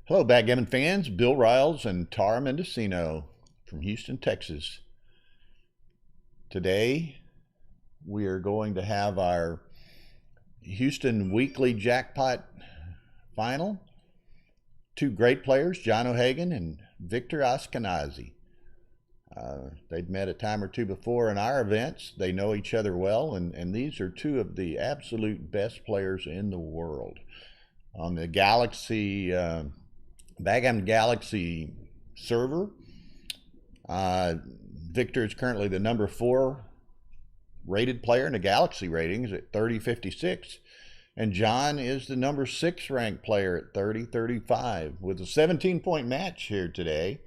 Hello, Backgammon fans. Bill Riles and Tara Mendocino from Houston, Texas. Today, we are going to have our Houston Weekly Jackpot final. Two great players, John O'Hagan and Victor Ashkenazi. They'd met a time or two before in our events. They know each other well, and these are two of the absolute best players in the world. On the Galaxy, Backgammon Galaxy server, Victor is currently the number 4 rated player in the Galaxy ratings at 30.56, and John is the number 6 ranked player at 30.35. With a 17-point match here today,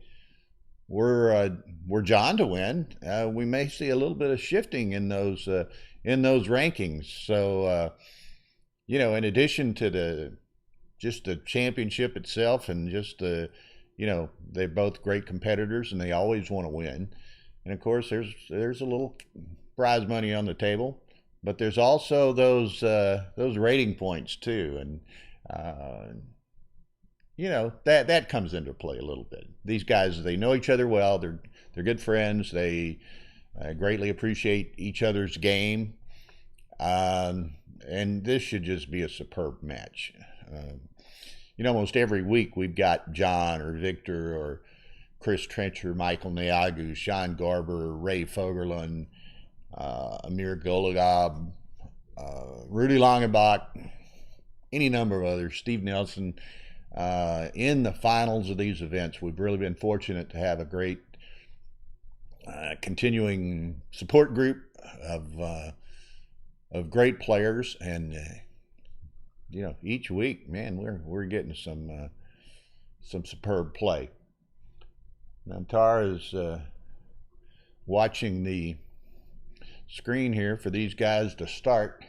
we're John to win. We may see a little bit of shifting in those rankings. So in addition to just the championship itself, and just they're both great competitors and they always want to win. And of course, there's a little prize money on the table, but there's also those rating points too, and that comes into play a little bit. These guys, they know each other well. They're good friends. They greatly appreciate each other's game, and this should just be a superb match. Almost every week we've got John or Victor or Chris Trencher, Michael Niagu, Sean Garber, Ray Fogerlund, Amir Golagab, Rudy Longenbach, any number of others, Steve Nelson, in the finals of these events. We've really been fortunate to have a great continuing support group of great players, and each week, man, we're getting some superb play. Now Tara is watching the screen here for these guys to start.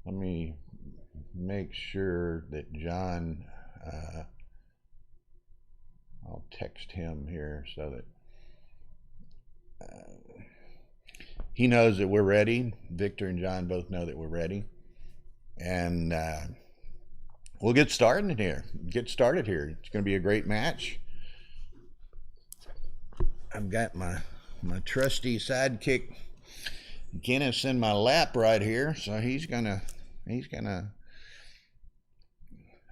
Let me make sure that John, I'll text him here so that he knows that we're ready. Victor and John both know that we're ready. And we'll get started here. It's going to be a great match. I've got my trusty sidekick Guinness in my lap right here, so he's gonna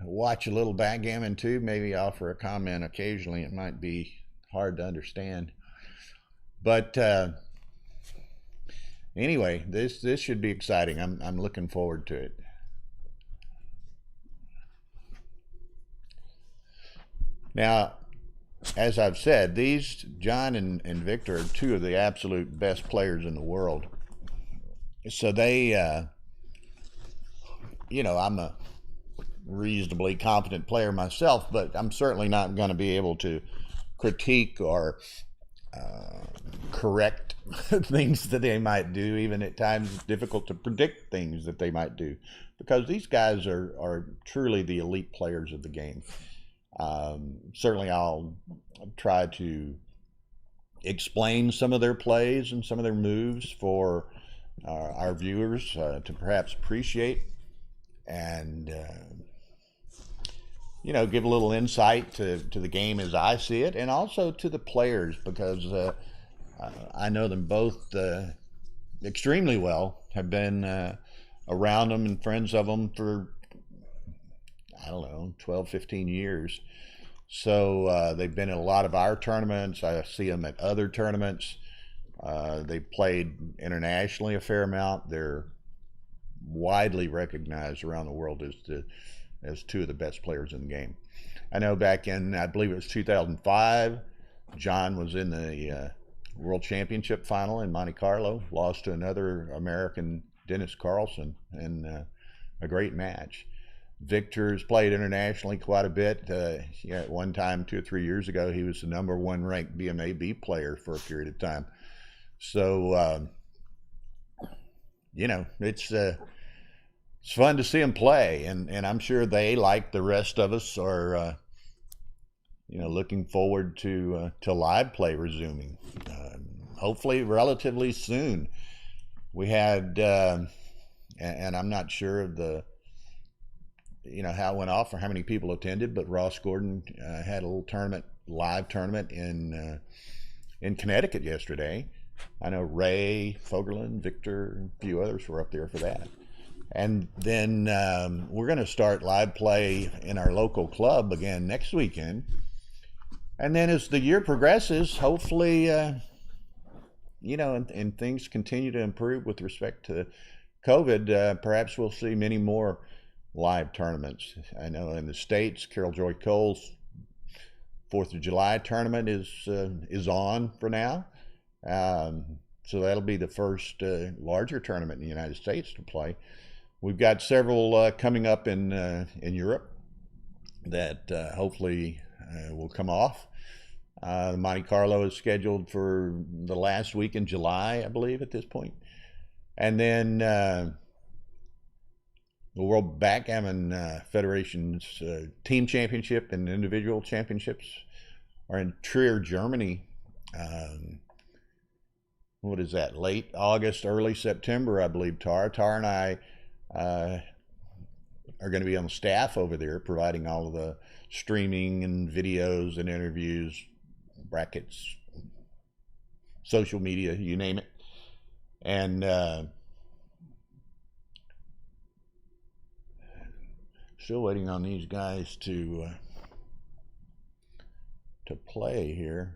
watch a little backgammon too. Maybe offer a comment occasionally. It might be hard to understand, but anyway, this should be exciting. I'm looking forward to it. Now, as I've said, these John and Victor are two of the absolute best players in the world. So they, I'm a reasonably competent player myself, but I'm certainly not going to be able to critique or correct things that they might do. Even at times it's difficult to predict things that they might do, because these guys are truly the elite players of the game. Certainly I'll try to explain some of their plays and some of their moves for our viewers to perhaps appreciate, and give a little insight to the game as I see it, and also to the players, because I know them both extremely well, have been around them and friends of them for, I don't know, 12, 15 years. So they've been in a lot of our tournaments. I see them at other tournaments. They've played internationally a fair amount. They're widely recognized around the world as two of the best players in the game. I know back in, I believe it was 2005, John was in the World Championship final in Monte Carlo, lost to another American, Dennis Carlson, in a great match. Victor's played internationally quite a bit. At one time, 2 or 3 years ago, he was the number 1 ranked BMAB player for a period of time. So, it's fun to see them play, and I'm sure they, like the rest of us, are looking forward to live play resuming, hopefully relatively soon. We had, and I'm not sure of the how it went off or how many people attended, but Ross Gordon had a little live tournament in Connecticut yesterday. I know Ray Fogerlin, Victor, a few others were up there for that. And then we're going to start live play in our local club again next weekend. And then as the year progresses, hopefully, and things continue to improve with respect to COVID, perhaps we'll see many more live tournaments. I know in the States, Carol Joy Cole's 4th of July tournament is on for now. So that'll be the first larger tournament in the United States to play. We've got several coming up in Europe that hopefully will come off. Monte Carlo is scheduled for the last week in July, I believe, at this point. And then the World Backgammon Federation's team championship and individual championships are in Trier, Germany. What is that? Late August, early September, I believe. Tara and I are going to be on the staff over there, providing all of the streaming and videos and interviews, brackets, social media, you name it. And still waiting on these guys to play here.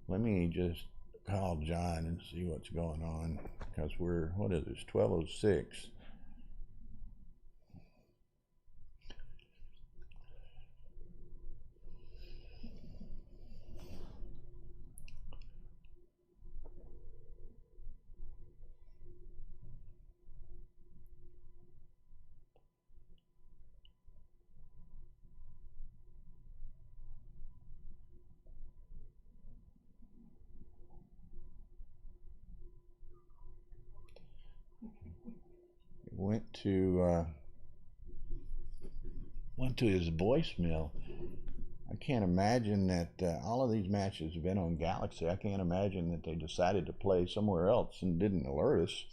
Let me just call John and see what's going on, because what is this, 12:06. Went to his voicemail. I can't imagine that all of these matches have been on Galaxy. I can't imagine that they decided to play somewhere else and didn't alert us.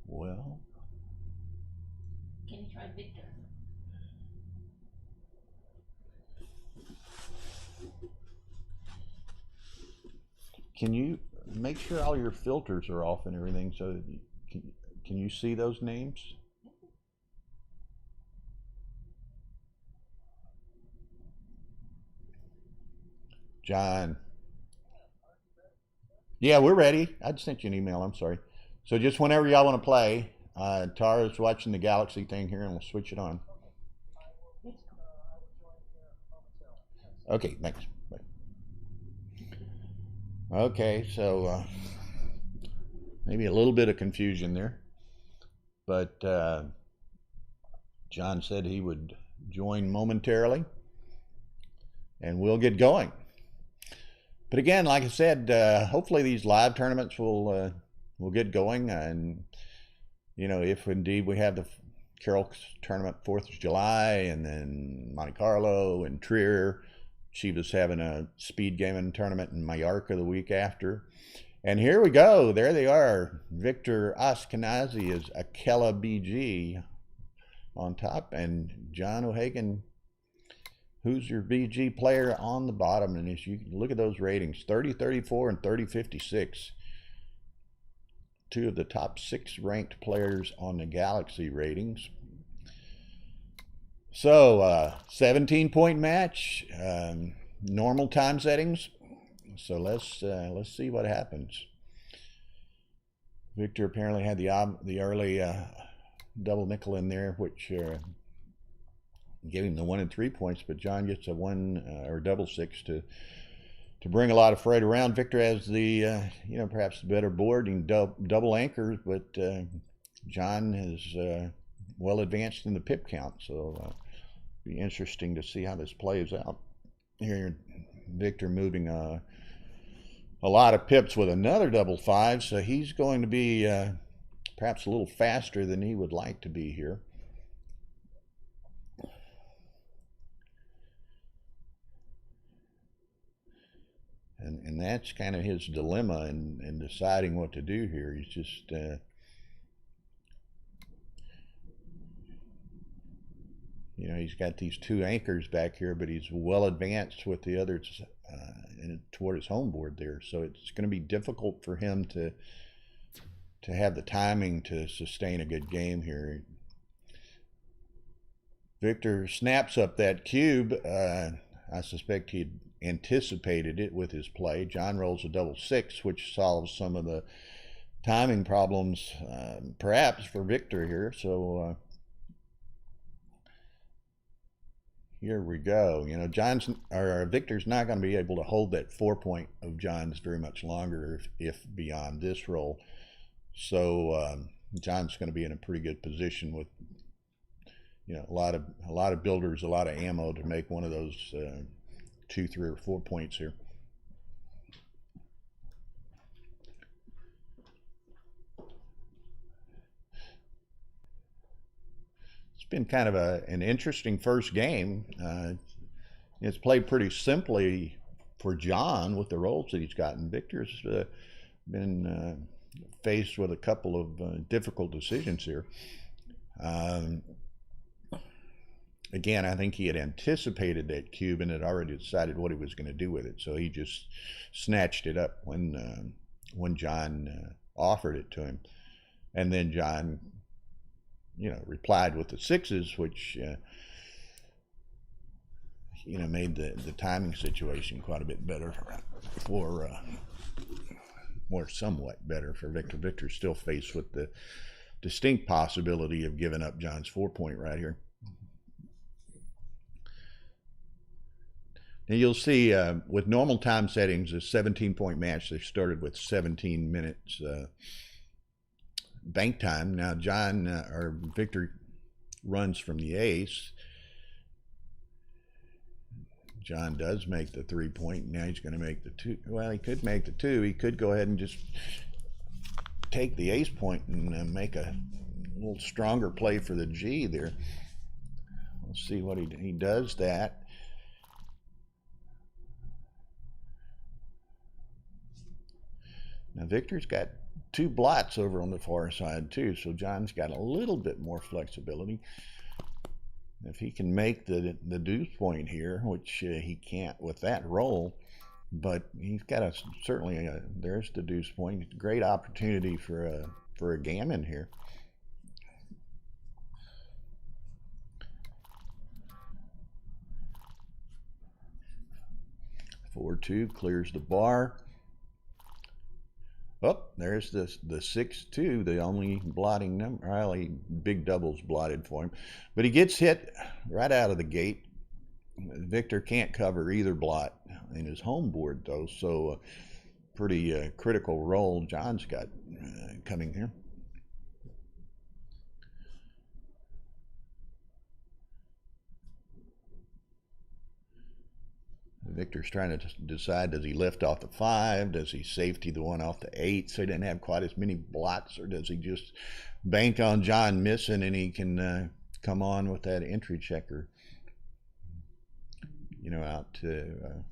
Well, can you try Victor? Can you make sure all your filters are off and everything so that can you see those names? John. Yeah, we're ready. I just sent you an email. I'm sorry. So just whenever y'all want to play, Tara's watching the Galaxy thing here, and we'll switch it on. Okay, thanks. Bye. Okay, so maybe a little bit of confusion there, but John said he would join momentarily, and we'll get going. But again, like I said, hopefully these live tournaments will get going, and if indeed we have the Carol tournament 4th of July, and then Monte Carlo and Trier. Chiva's having a speed gaming tournament in Mallorca the week after. And here we go. There they are. Victor Ashkenazi is Akela BG on top, and John O'Hagan, who's your BG player, on the bottom. And as you look at those ratings, 30-34 and 30-56. Two of the top 6 ranked players on the Galaxy ratings. So 17-point match, normal time settings. So let's see what happens. Victor apparently had the early double nickel in there, which gave him the 1 and 3 points. But John gets a 1 or double 6 to bring a lot of freight around. Victor has the perhaps the better board and double anchors, but John is well advanced in the pip count, so be interesting to see how this plays out. Here, Victor moving a lot of pips with another double 5, so he's going to be perhaps a little faster than he would like to be here. And that's kind of his dilemma in deciding what to do here. He's just he's got these two anchors back here, but he's well advanced with the others toward his home board there. So it's going to be difficult for him to have the timing to sustain a good game here. Victor snaps up that cube. I suspect he'd anticipated it with his play. John rolls a double six, which solves some of the timing problems, perhaps, for Victor here. So here we go. Victor's not going to be able to hold that 4-point of John's very much longer if beyond this roll. So John's going to be in a pretty good position with a lot of builders, a lot of ammo to make one of those 2, 3, or 4 points here. It's been kind of an interesting first game. It's played pretty simply for John with the rolls that he's gotten. Victor's been faced with a couple of difficult decisions here. Again, I think he had anticipated that cube and had already decided what he was going to do with it. So he just snatched it up when John offered it to him. And then John, replied with the sixes, which, made the timing situation quite a bit better somewhat better for Victor. Victor's still faced with the distinct possibility of giving up John's 4-point right here. Now you'll see with normal time settings, a 17-point match, they started with 17 minutes bank time. Now Victor runs from the ace. John does make the 3-point. Now he's going to make the 2. Well, he could make the 2. He could go ahead and just take the ace point and make a little stronger play for the G there. Let's see what he does that. Now Victor's got 2 blots over on the far side too, so John's got a little bit more flexibility. If he can make the deuce point here, which he can't with that roll, but he's got there's the deuce point. Great opportunity for a gammon here. 4-2 clears the bar. Oh, there's the 6-2, the only blotting number. Really, big doubles blotted for him. But he gets hit right out of the gate. Victor can't cover either blot in his home board, though, so pretty critical role John's got coming here. Victor's trying to decide, does he lift off the 5? Does he safety the one off the 8 so he didn't have quite as many blots? Or does he just bank on John missing and he can come on with that entry checker, out to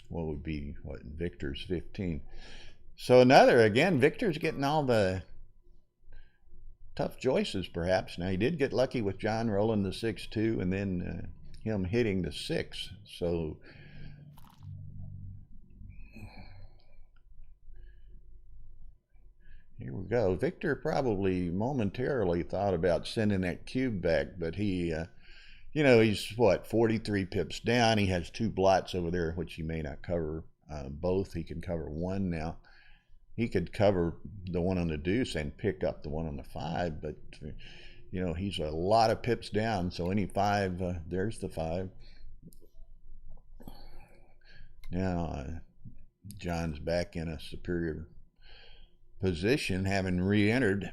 what would be Victor's 15. So Victor's getting all the tough choices perhaps. Now he did get lucky with John rolling the 6-2 and then him hitting the 6. So here we go. Victor probably momentarily thought about sending that cube back, but he, he's 43 pips down. He has 2 blots over there, which he may not cover both. He can cover 1 now. He could cover the one on the deuce and pick up the one on the 5, but he's a lot of pips down. So any 5, there's the 5. Now John's back in a superior position, having re-entered.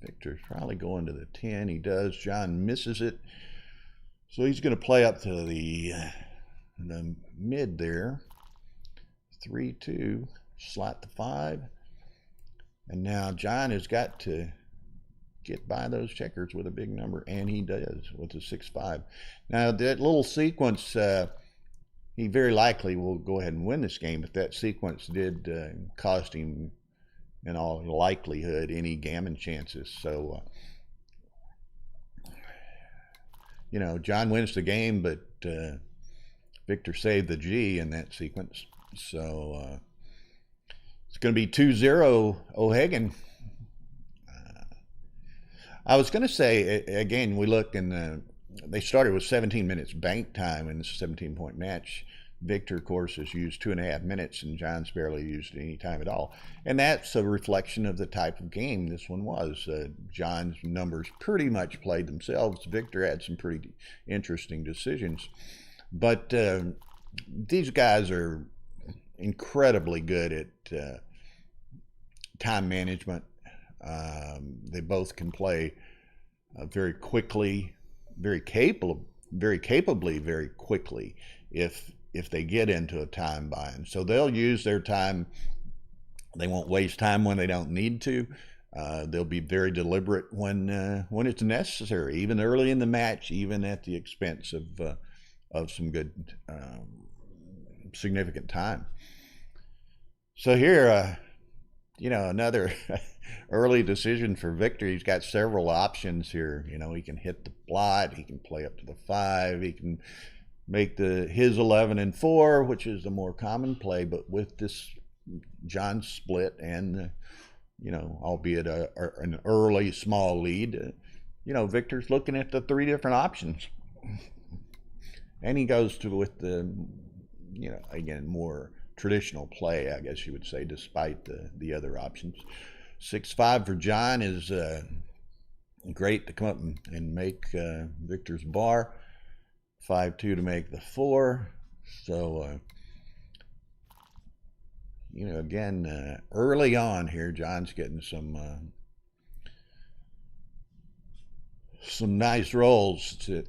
Victor's probably going to the 10. He does. John misses it, so he's going to play up to the mid there. 3-2, slot the 5, and now John has got to get by those checkers with a big number, and he does with the 6-5. Now that little sequence, he very likely will go ahead and win this game, but that sequence did cost him, in all likelihood, any gammon chances. So, John wins the game, but Victor saved the G in that sequence. So it's going to be 2-0 O'Hagan. I was going to say, again, we look and they started with 17 minutes bank time in this 17-point match. Victor, of course, has used 2.5 minutes, and John's barely used any time at all. And that's a reflection of the type of game this one was. John's numbers pretty much played themselves. Victor had some pretty interesting decisions. But these guys are incredibly good at time management. They both can play very quickly, very capably, very quickly if they get into a time bind. So they'll use their time. They won't waste time when they don't need to. They'll be very deliberate when it's necessary, even early in the match, even at the expense of some good significant time. So here, another early decision for Victor. He's got several options here. He can hit the blot, he can play up to the 5, he can make his 11 and 4, which is the more common play. But with this John split and albeit an early small lead, Victor's looking at the 3 different options, and he goes with the again, more traditional play, I guess you would say, despite the other options. 6-5 for John is great to come up and make Victor's bar. 5-2 to make the 4. So, again, early on here, John's getting some nice rolls to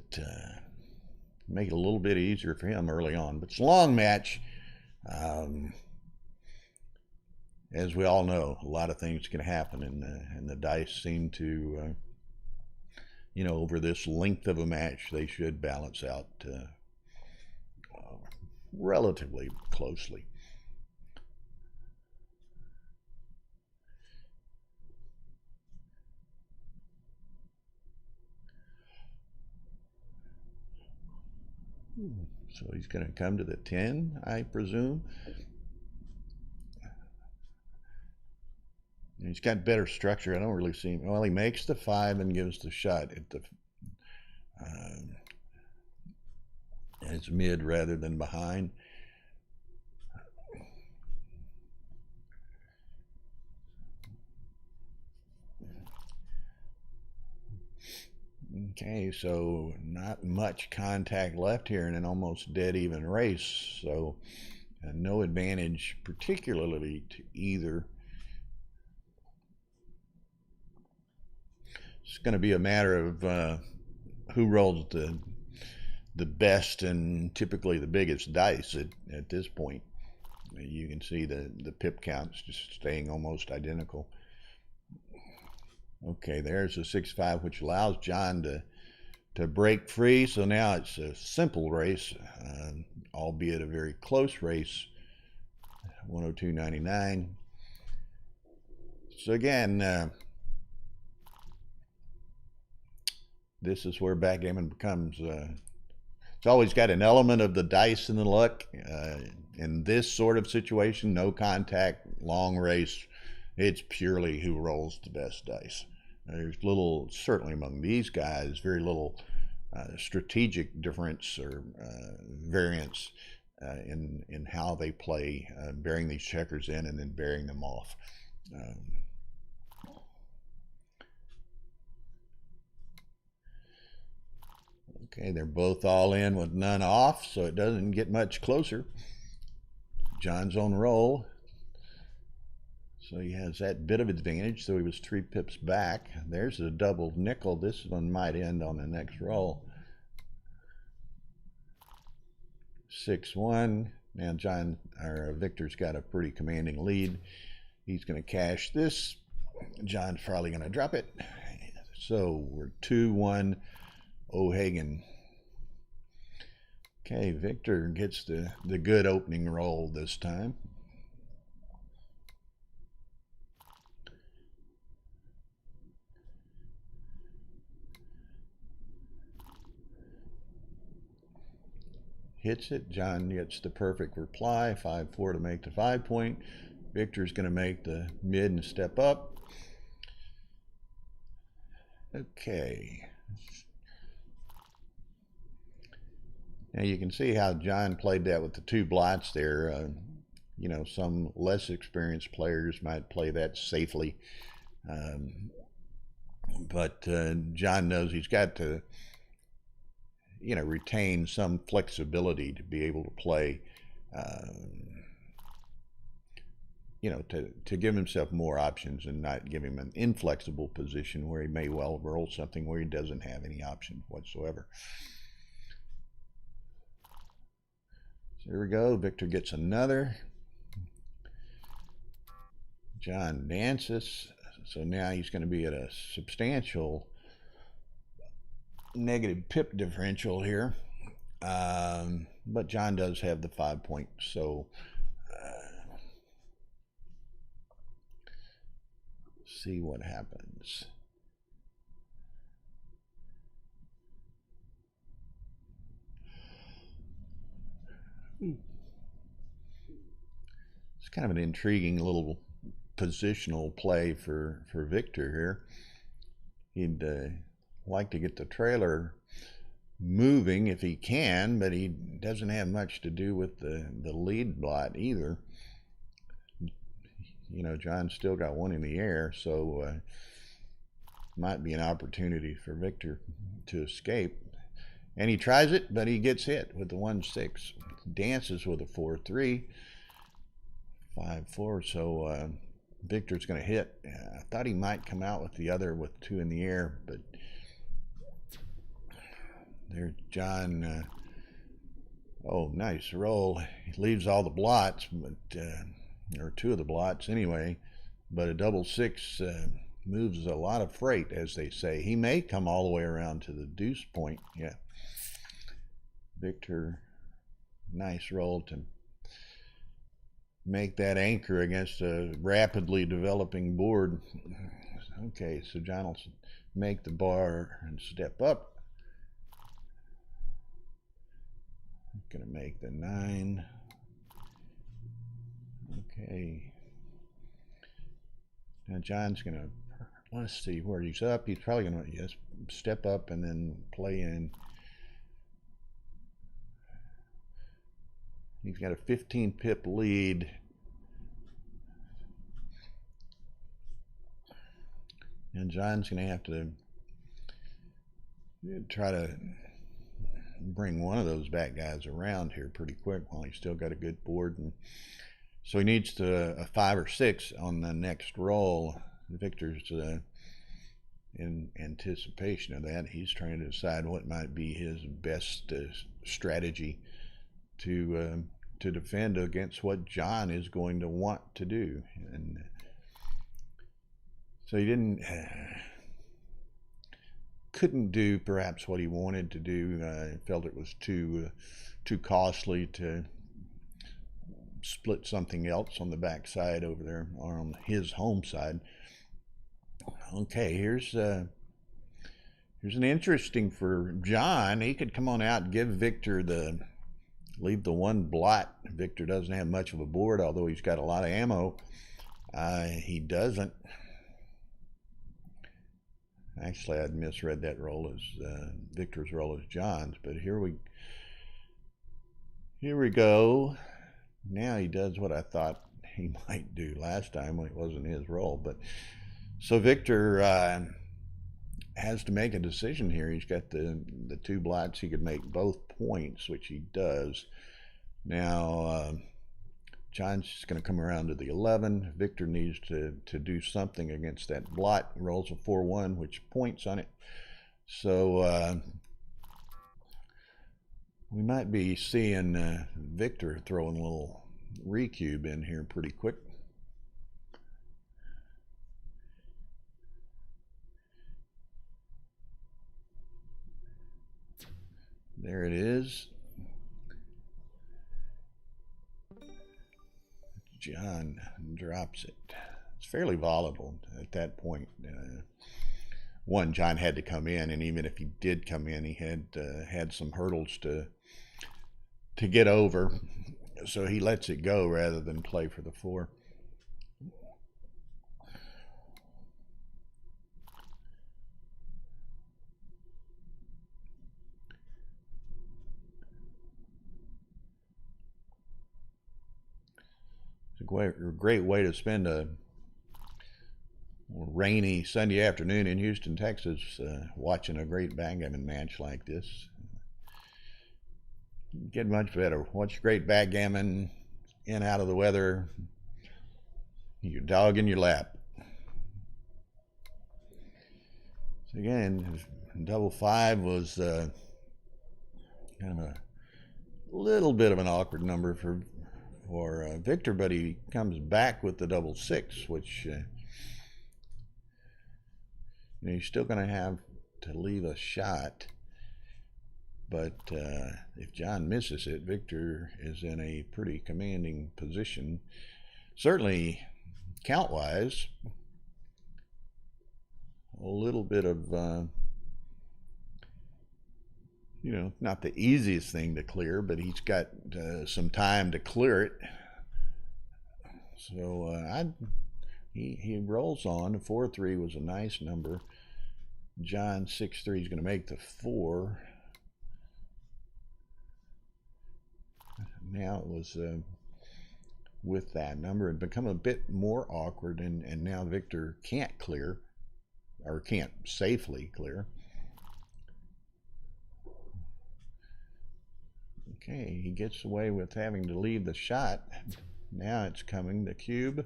make it a little bit easier for him early on. But it's a long match. As we all know, a lot of things can happen, and the dice seem to, over this length of a match, they should balance out relatively closely. So he's going to come to the 10, I presume. He's got better structure. I don't really see him. Well, he makes the 5 and gives the shot at the it's mid rather than behind. Okay, so not much contact left here in an almost dead even race. So no advantage particularly to either. It's going to be a matter of who rolls the best and typically the biggest dice at this point. You can see the pip counts just staying almost identical. Okay, there's a 6-5, which allows John to break free. So now it's a simple race, albeit a very close race. 102.99. So again, this is where backgammon becomes. It's always got an element of the dice and the luck. In this sort of situation, no contact, long race, it's purely who rolls the best dice. There's little, certainly among these guys, very little strategic difference or variance in how they play, bearing these checkers in and then bearing them off. Okay, they're both all in with none off, so it doesn't get much closer. John's on roll. So he has that bit of advantage, so he was 3 pips back. There's a double nickel. This one might end on the next roll. 6-1. Now Victor's got a pretty commanding lead. He's going to cash this. John's probably going to drop it. So we're 2-1 O'Hagan. Okay, Victor gets the good opening roll this time. Hits it. John gets the perfect reply, 5-4 to make the 5-point. Victor's going to make the mid and step up. Okay. Now you can see how John played that with the 2 blots there. You know, some less experienced players might play that safely. But John knows he's got to, you know, retain some flexibility to be able to play, you know, to give himself more options and not give him an inflexible position where he may well roll something where he doesn't have any option whatsoever. So here we go. Victor gets another. John dances. So now he's going to be at a substantial negative pip differential here. But John does have the 5 points. So see what happens. It's kind of an intriguing little positional play for Victor here. He'd like to get the trailer moving if he can, but he doesn't have much to do with the lead blot either. You know, John's still got one in the air, so might be an opportunity for Victor to escape. And he tries it, but he gets hit with the 1-6. Dances with a 4-3, 5-4. So Victor's going to hit. I thought he might come out with the other with 2 in the air, but there's John. Oh, nice roll. He leaves all the blots, but or 2 of the blots anyway. But a 6 moves a lot of freight, as they say. He may come all the way around to the deuce point. Yeah. Victor, nice roll to make that anchor against a rapidly developing board. Okay, so John will make the bar and step up. Gonna make the 9. Okay. Now John's gonna, let's see where he's up. He's probably gonna just step up and then play in. He's got a 15 pip lead. And John's gonna have to try to bring one of those back guys around here pretty quick while he's still got a good board. And so he needs to a 5 or 6 on the next roll. Victor's in anticipation of that. He's trying to decide what might be his best strategy to defend against what John is going to want to do. And so he couldn't do perhaps what he wanted to do. Felt it was too costly to split something else on the back side over there, or on his home side. Okay, here's an interesting for John. He could come on out and give Victor leave the 1 blot. Victor doesn't have much of a board, although he's got a lot of ammo. He doesn't. Actually, I'd misread that roll as Victor's roll as John's, but here we go. Now he does what I thought he might do last time when it wasn't his roll. But so Victor has to make a decision here. He's got the 2 blots. He could make both points, which he does. Now John's just going to come around to the 11. Victor needs to do something against that blot. He rolls a 4-1, which points on it. So we might be seeing Victor throwing a little recube in here pretty quick. There it is. John drops it. It's fairly volatile at that point. One, John had to come in, and even if he did come in, he had some hurdles to get over. So he lets it go rather than play for the 4. A great way to spend a rainy Sunday afternoon in Houston, Texas, watching a great backgammon match like this. Get much better. Watch great backgammon in out of the weather, your dog in your lap. So again, double 5 was kind of a little bit of an awkward number for Victor, but he comes back with the double 6, which you're still going to have to leave a shot. But if John misses it, Victor is in a pretty commanding position. Certainly, count-wise, a little bit of, not the easiest thing to clear, but he's got some time to clear it. So he rolls on. The 4-3 was a nice number. John 6-3 is going to make the 4. Now it was with that number, it become a bit more awkward, and now Victor can't clear, or can't safely clear. Okay, he gets away with having to leave the shot. Now it's coming, the cube.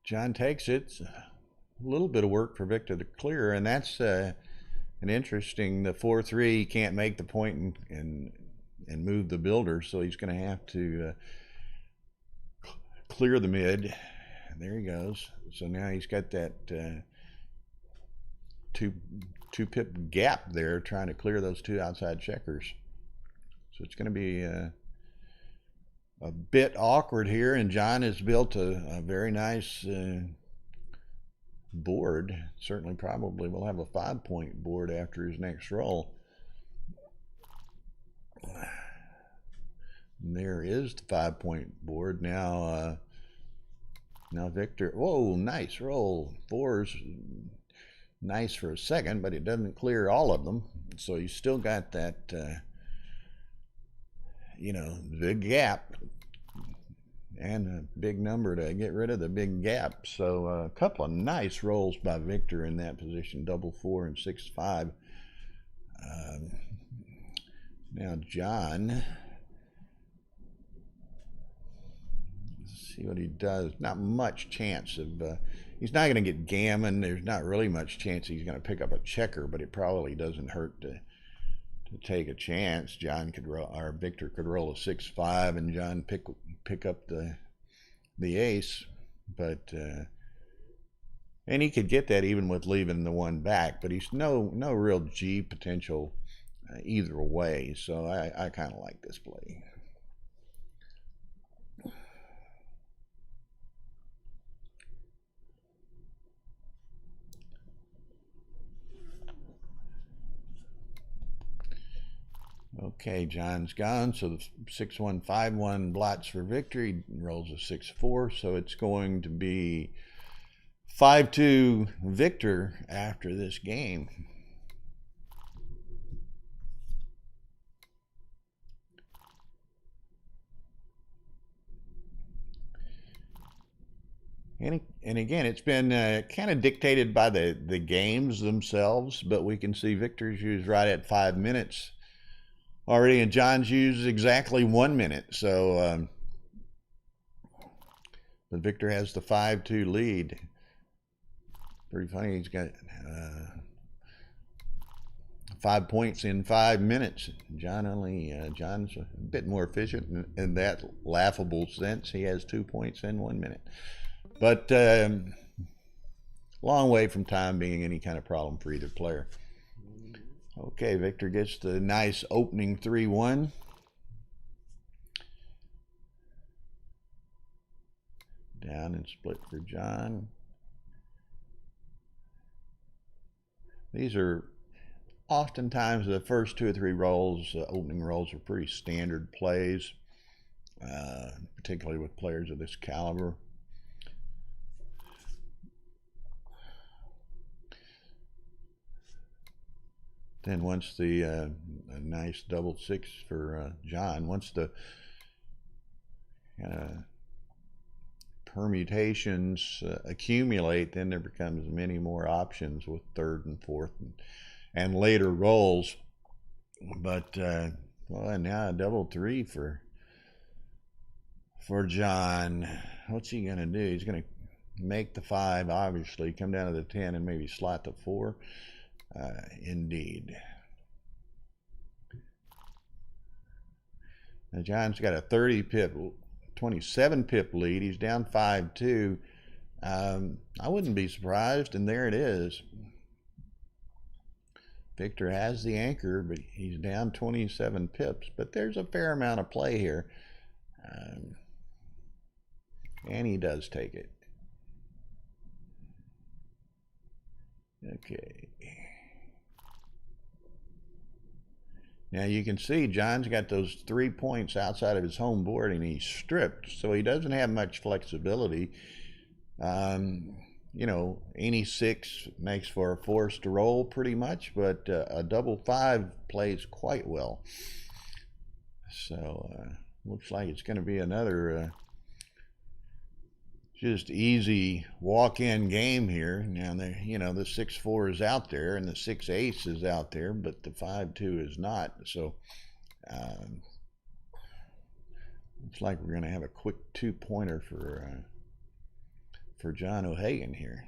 John takes it. A little bit of work for Victor to clear, and that's an interesting, the 4-3 can't make the point and move the builder, so he's going to have to clear the mid. There he goes. So now he's got that two pip gap there, trying to clear those 2 outside checkers. So it's going to be a bit awkward here, and John has built a very nice board. Certainly, probably will have a 5-point board after his next roll. And there is the 5-point board. Now Victor, whoa, nice roll. 4's nice for a second, but it doesn't clear all of them. So you still got that, big gap and a big number to get rid of the big gap. So a couple of nice rolls by Victor in that position, double 4 and 6-5. Now John, let's see what he does. Not much chance of, he's not going to get gammon. There's not really much chance he's going to pick up a checker, but it probably doesn't hurt to take a chance. John could roll, or Victor could roll a 6-5, and John pick up the ace, but and he could get that even with leaving the 1 back. But he's no real G potential either way. So I kind of like this play. Okay, John's gone, so the 6-1, 5-1 blots for Victor. He rolls a 6-4, so it's going to be 5-2 Victor after this game. And again, it's been kind of dictated by the games themselves, but we can see Victor's used right at 5 minutes already, and John's used exactly 1 minute. So but Victor has the 5-2 lead. Pretty funny, he's got 5 points in 5 minutes. John's a bit more efficient in that laughable sense. He has 2 points in 1 minute. But long way from time being any kind of problem for either player. Okay, Victor gets the nice opening 3-1. Down and split for John. These are oftentimes the first 2 or 3 rolls, opening rolls, are pretty standard plays, particularly with players of this caliber. Then once the a nice double 6 for John, once the permutations accumulate, then there becomes many more options with third and fourth and later rolls. But well, and now a double 3 for John. What's he gonna do? He's gonna make the 5, obviously, come down to the 10 and maybe slot the 4. Indeed. Now John's got a 30 pip, 27 pip lead. He's down 5-2. I wouldn't be surprised, and there it is. Victor has the anchor, but he's down 27 pips. But there's a fair amount of play here. And he does take it. Okay. Now you can see John's got those 3 points outside of his home board, and he's stripped, so he doesn't have much flexibility. You know, any 6 makes for a forced roll pretty much, but a double 5 plays quite well. So looks like it's going to be another just easy walk-in game here. Now, you know, the 6-4 is out there and the 6-ace is out there, but the 5-2 is not. So looks like we're going to have a quick 2-pointer for John O'Hagan here.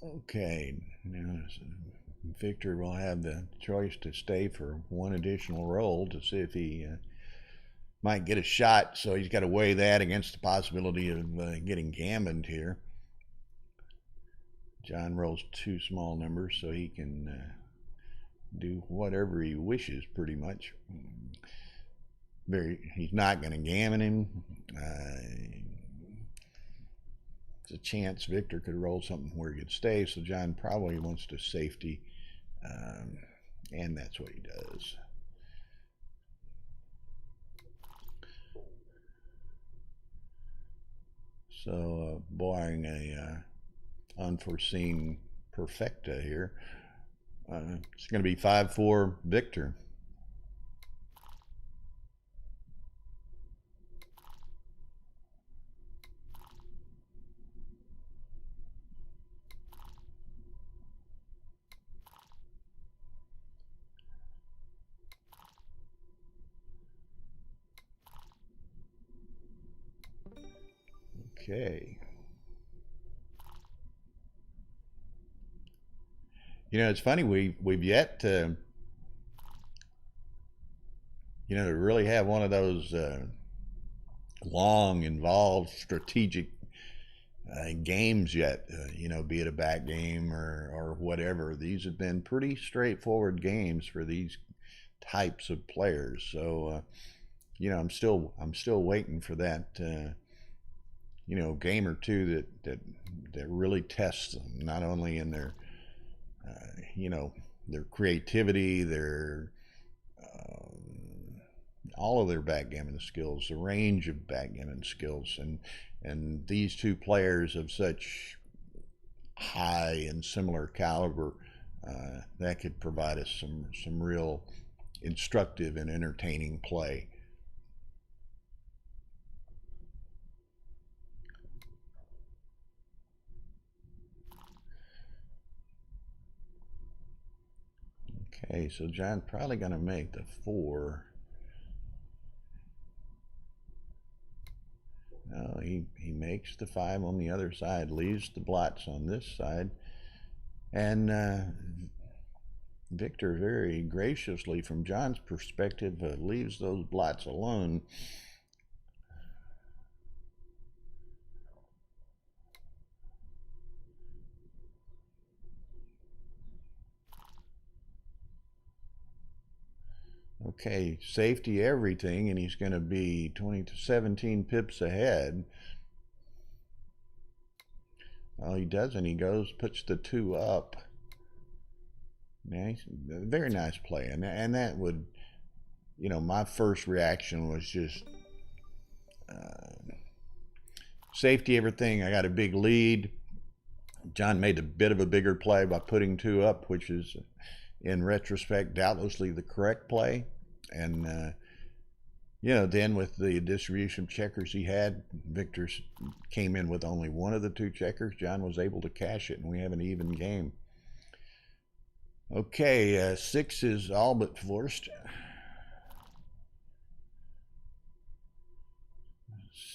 Okay, now Victor will have the choice to stay for 1 additional roll to see if he might get a shot, so he's got to weigh that against the possibility of getting gammoned here. John rolls 2 small numbers, so he can do whatever he wishes pretty much. He's not going to gammon him. A chance Victor could roll something where he could stay, so John probably wants to safety, and that's what he does. So barring a unforeseen perfecta here, it's going to be 5-4 Victor. Okay. You know, it's funny, we've yet to, you know, to really have one of those long, involved, strategic games yet. You know, be it a back game or whatever. These have been pretty straightforward games for these types of players. So, you know, I'm still waiting for that. You know, game or two that really tests them, not only in their you know, their creativity, their all of their backgammon skills, the range of backgammon skills, and these 2 players of such high and similar caliber, that could provide us some real instructive and entertaining play. Okay, so John's probably going to make the 4. No, he makes the 5 on the other side, leaves the blots on this side, and Victor very graciously, from John's perspective, leaves those blots alone. Okay, safety everything, and he's going to be 20 to 17 pips ahead. Well, he doesn't. He goes, puts the 2 up. Nice, very nice play, and that would, my first reaction was just safety everything. I got a big lead. John made a bit of a bigger play by putting 2 up, which is, in retrospect, doubtlessly the correct play. And then with the distribution of checkers he had, Victor came in with only one of the 2 checkers. John was able to cash it, and we have an even game. Okay, 6 is all but forced.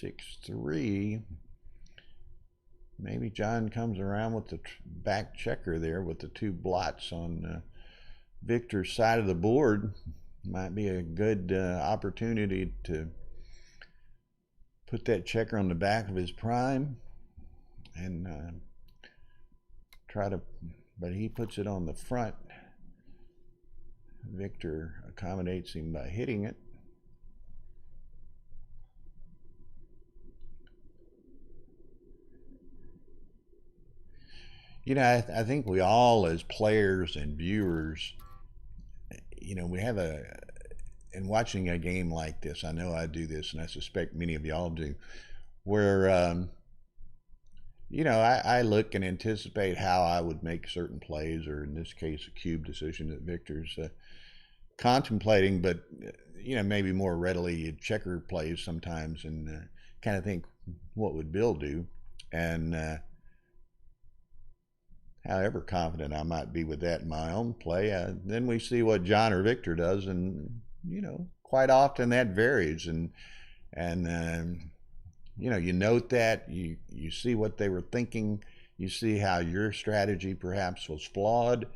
6-3. Maybe John comes around with the back checker there with the 2 blots on Victor's side of the board. Might be a good opportunity to put that checker on the back of his prime and try to, but he puts it on the front. Victor accommodates him by hitting it. I think we all, as players and viewers, we have in watching a game like this, I know I do this, and I suspect many of y'all do, where, I look and anticipate how I would make certain plays, or in this case, a cube decision that Victor's contemplating, but, maybe more readily checker plays sometimes, and kind of think, what would Bill do? And however confident I might be with that in my own play, then we see what John or Victor does, and quite often that varies, and you note that, you see what they were thinking, you see how your strategy perhaps was flawed,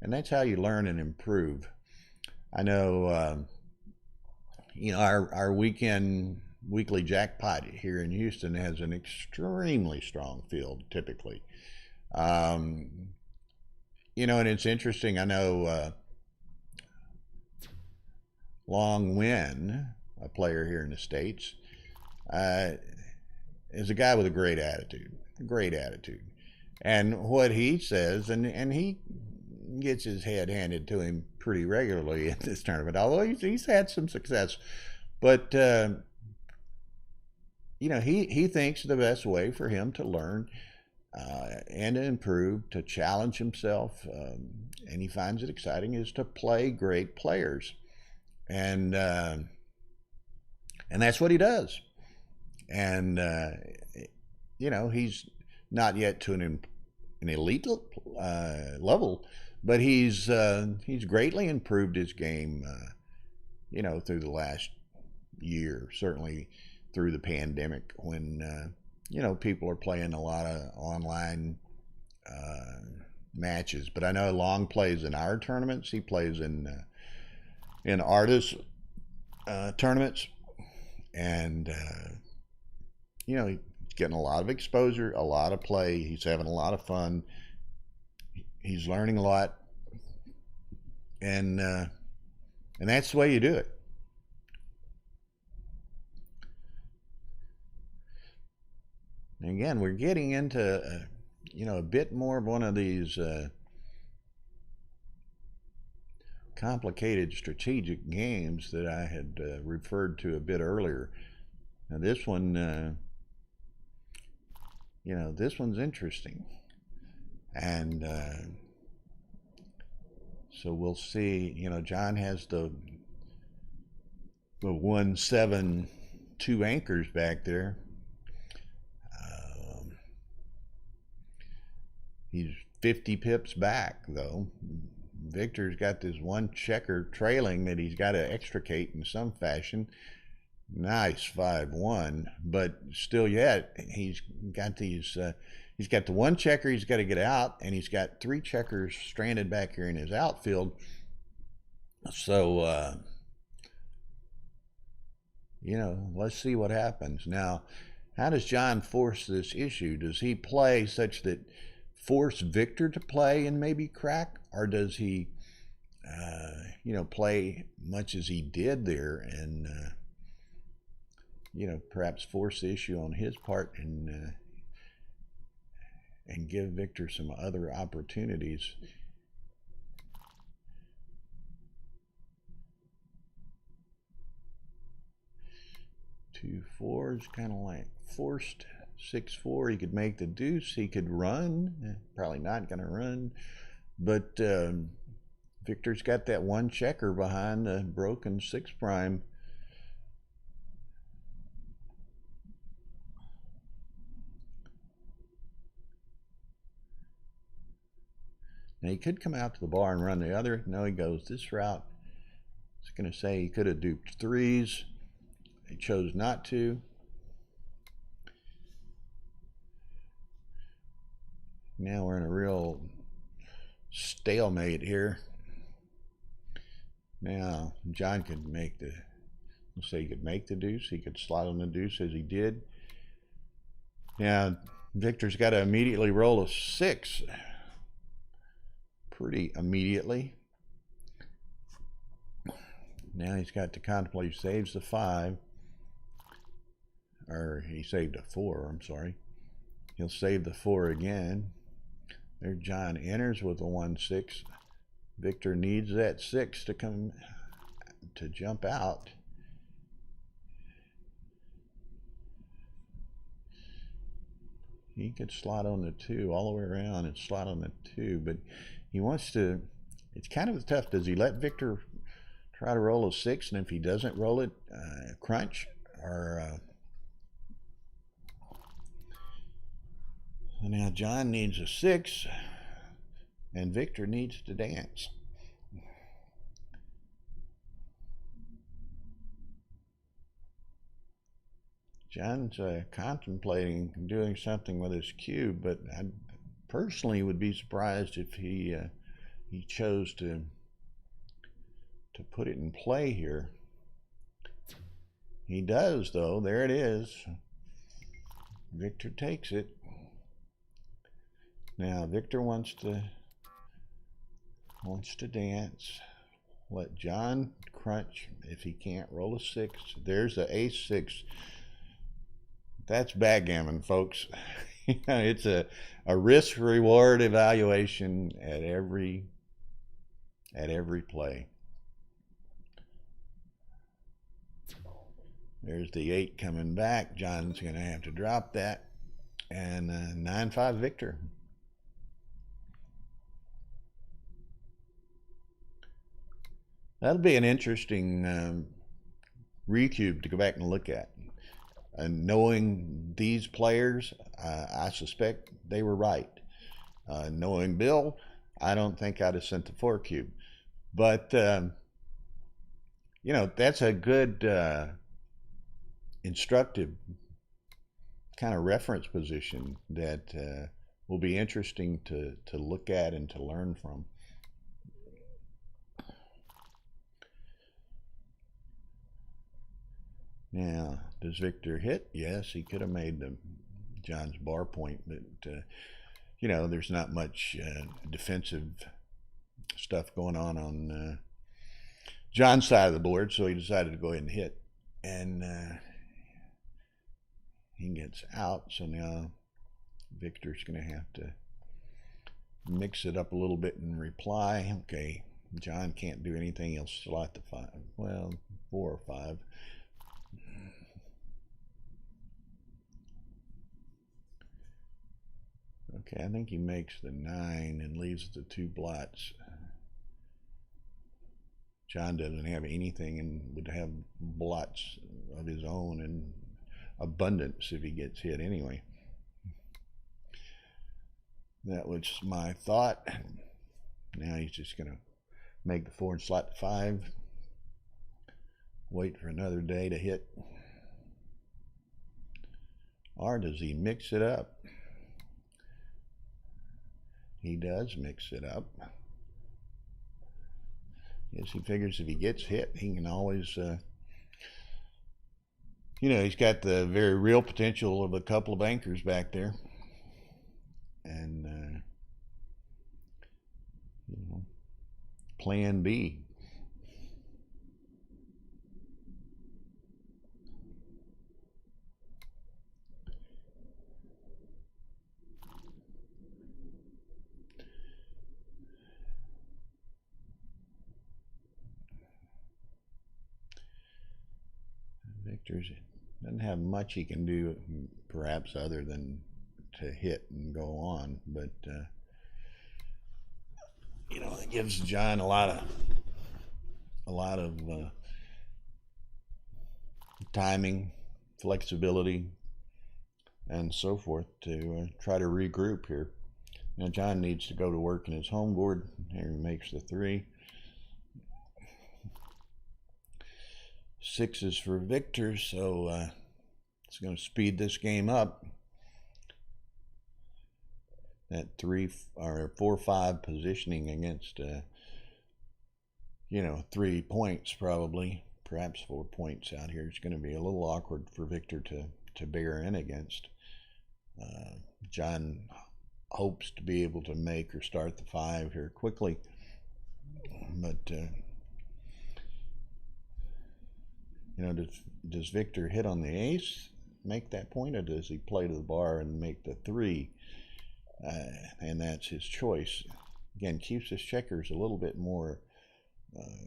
and that's how you learn and improve. I know, our weekly jackpot here in Houston has an extremely strong field typically. And it's interesting. I know Long Win, a player here in the States, is a guy with a great attitude. And what he says, and he gets his head handed to him pretty regularly at this tournament, although he's had some success. But, he thinks the best way for him to learn and to improve, to challenge himself, and he finds it exciting, is to play great players. And that's what he does. And, he's not yet to an elite level, but he's greatly improved his game, through the last year, certainly through the pandemic, when, people are playing a lot of online matches. But I know Long plays in our tournaments. He plays in artist tournaments, and he's getting a lot of exposure, a lot of play. He's having a lot of fun. He's learning a lot, and that's the way you do it. And again, we're getting into a bit more of one of these complicated strategic games that I had referred to a bit earlier. Now this one, this one's interesting, and so we'll see. John has the 1-7-2 anchors back there. He's 50 pips back, though. Victor's got this one checker trailing that he's got to extricate in some fashion. Nice 5-1, but still yet he's got these. He's got the one checker he's got to get out, and he's got 3 checkers stranded back here in his outfield. So, let's see what happens. Now, how does John force this issue? Does he play such that force Victor to play and maybe crack? Or does he, play much as he did there and, perhaps force the issue on his part and give Victor some other opportunities? 2-4 is kind of like forced. 6-4, he could make the deuce. He could run. Probably not going to run. But Victor's got that one checker behind the broken 6 prime. Now he could come out to the bar and run the other. No, he goes this route. I was going to say he could have duped 3s. He chose not to. Now we're in a real stalemate here. Now John could make the, let's say he could make the deuce. He could slide on the deuce as he did. Now Victor's got to immediately roll a 6. Pretty immediately. Now he's got to contemplate. He saves the 5. Or he saved a 4, I'm sorry. He'll save the 4 again. There John enters with a 1-6. Victor needs that 6 to come to jump out. He could slot on the 2 all the way around and slot on the 2, but he wants to, it's kind of tough. Does he let Victor try to roll a 6, and if he doesn't roll it, crunch? Or now John needs a 6, and Victor needs to dance. John's contemplating doing something with his cube, but I personally would be surprised if he chose to put it in play here. He does, though. There it is. Victor takes it. Now Victor wants to dance. Let John crunch if he can't roll a 6. There's the ace-6. That's backgammon, folks. It's a risk-reward evaluation at every play. There's the 8 coming back. John's going to have to drop that. And 9-5 Victor. That'll be an interesting recube to go back and look at. And knowing these players, I suspect they were right. Knowing Bill, I don't think I'd have sent the 4 cube. But, that's a good instructive kind of reference position that will be interesting to look at and to learn from. Now, does Victor hit? Yes, he could have made John's bar point, but there's not much defensive stuff going on John's side of the board, so he decided to go ahead and hit, and he gets out. So now Victor's going to have to mix it up a little bit and reply. Okay, John can't do anything. He'll slot the 5. Well, 4 or 5. Okay, I think he makes the 9 and leaves the 2 blots. John doesn't have anything and would have blots of his own in abundance if he gets hit anyway. That was my thought. Now he's just going to make the 4 and slot to 5. Wait for another day to hit. Or does he mix it up? He does mix it up. Yes, he figures if he gets hit, he can always, he's got the very real potential of a couple of anchors back there. And, plan B. Victor doesn't have much he can do, perhaps, other than to hit and go on. But it gives John a lot of timing, flexibility, and so forth to try to regroup here. Now John needs to go to work in his home board. Here he makes the 3. 6 is for Victor, so it's going to speed this game up. That 3 or 4-5 positioning against 3 points, probably, perhaps 4 points out here. It's going to be a little awkward for Victor to bear in against. John hopes to be able to make or start the 5 here quickly, but does Victor hit on the ace, make that point, or does he play to the bar and make the 3? And that's his choice. Again, keeps his checkers a little bit more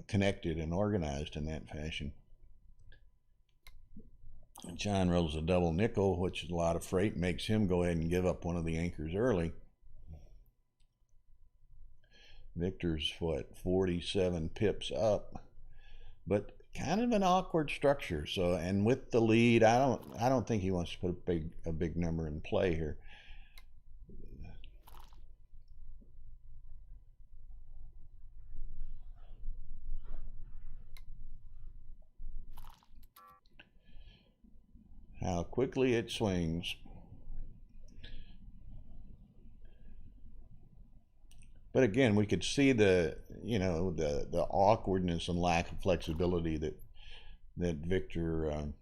connected and organized in that fashion. John rolls a double nickel, which is a lot of freight, makes him go ahead and give up one of the anchors early. Victor's 47 pips up, but kind of an awkward structure. So, and with the lead, I don't think he wants to put a big number in play here. How quickly it swings. But again, we could see the awkwardness and lack of flexibility that Victor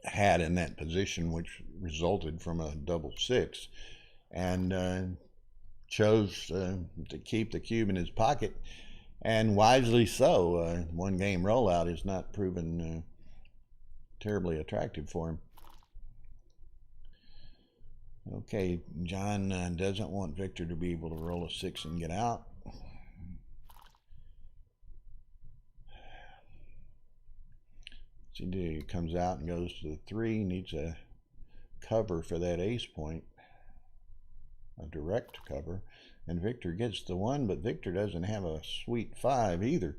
had in that position, which resulted from a double 6, and chose to keep the cube in his pocket, and wisely so. One game rollout is not proven terribly attractive for him. Okay, John doesn't want Victor to be able to roll a 6 and get out. What's he do? He comes out and goes to the 3, needs a cover for that ace point, a direct cover, and Victor gets the 1, but Victor doesn't have a sweet 5 either.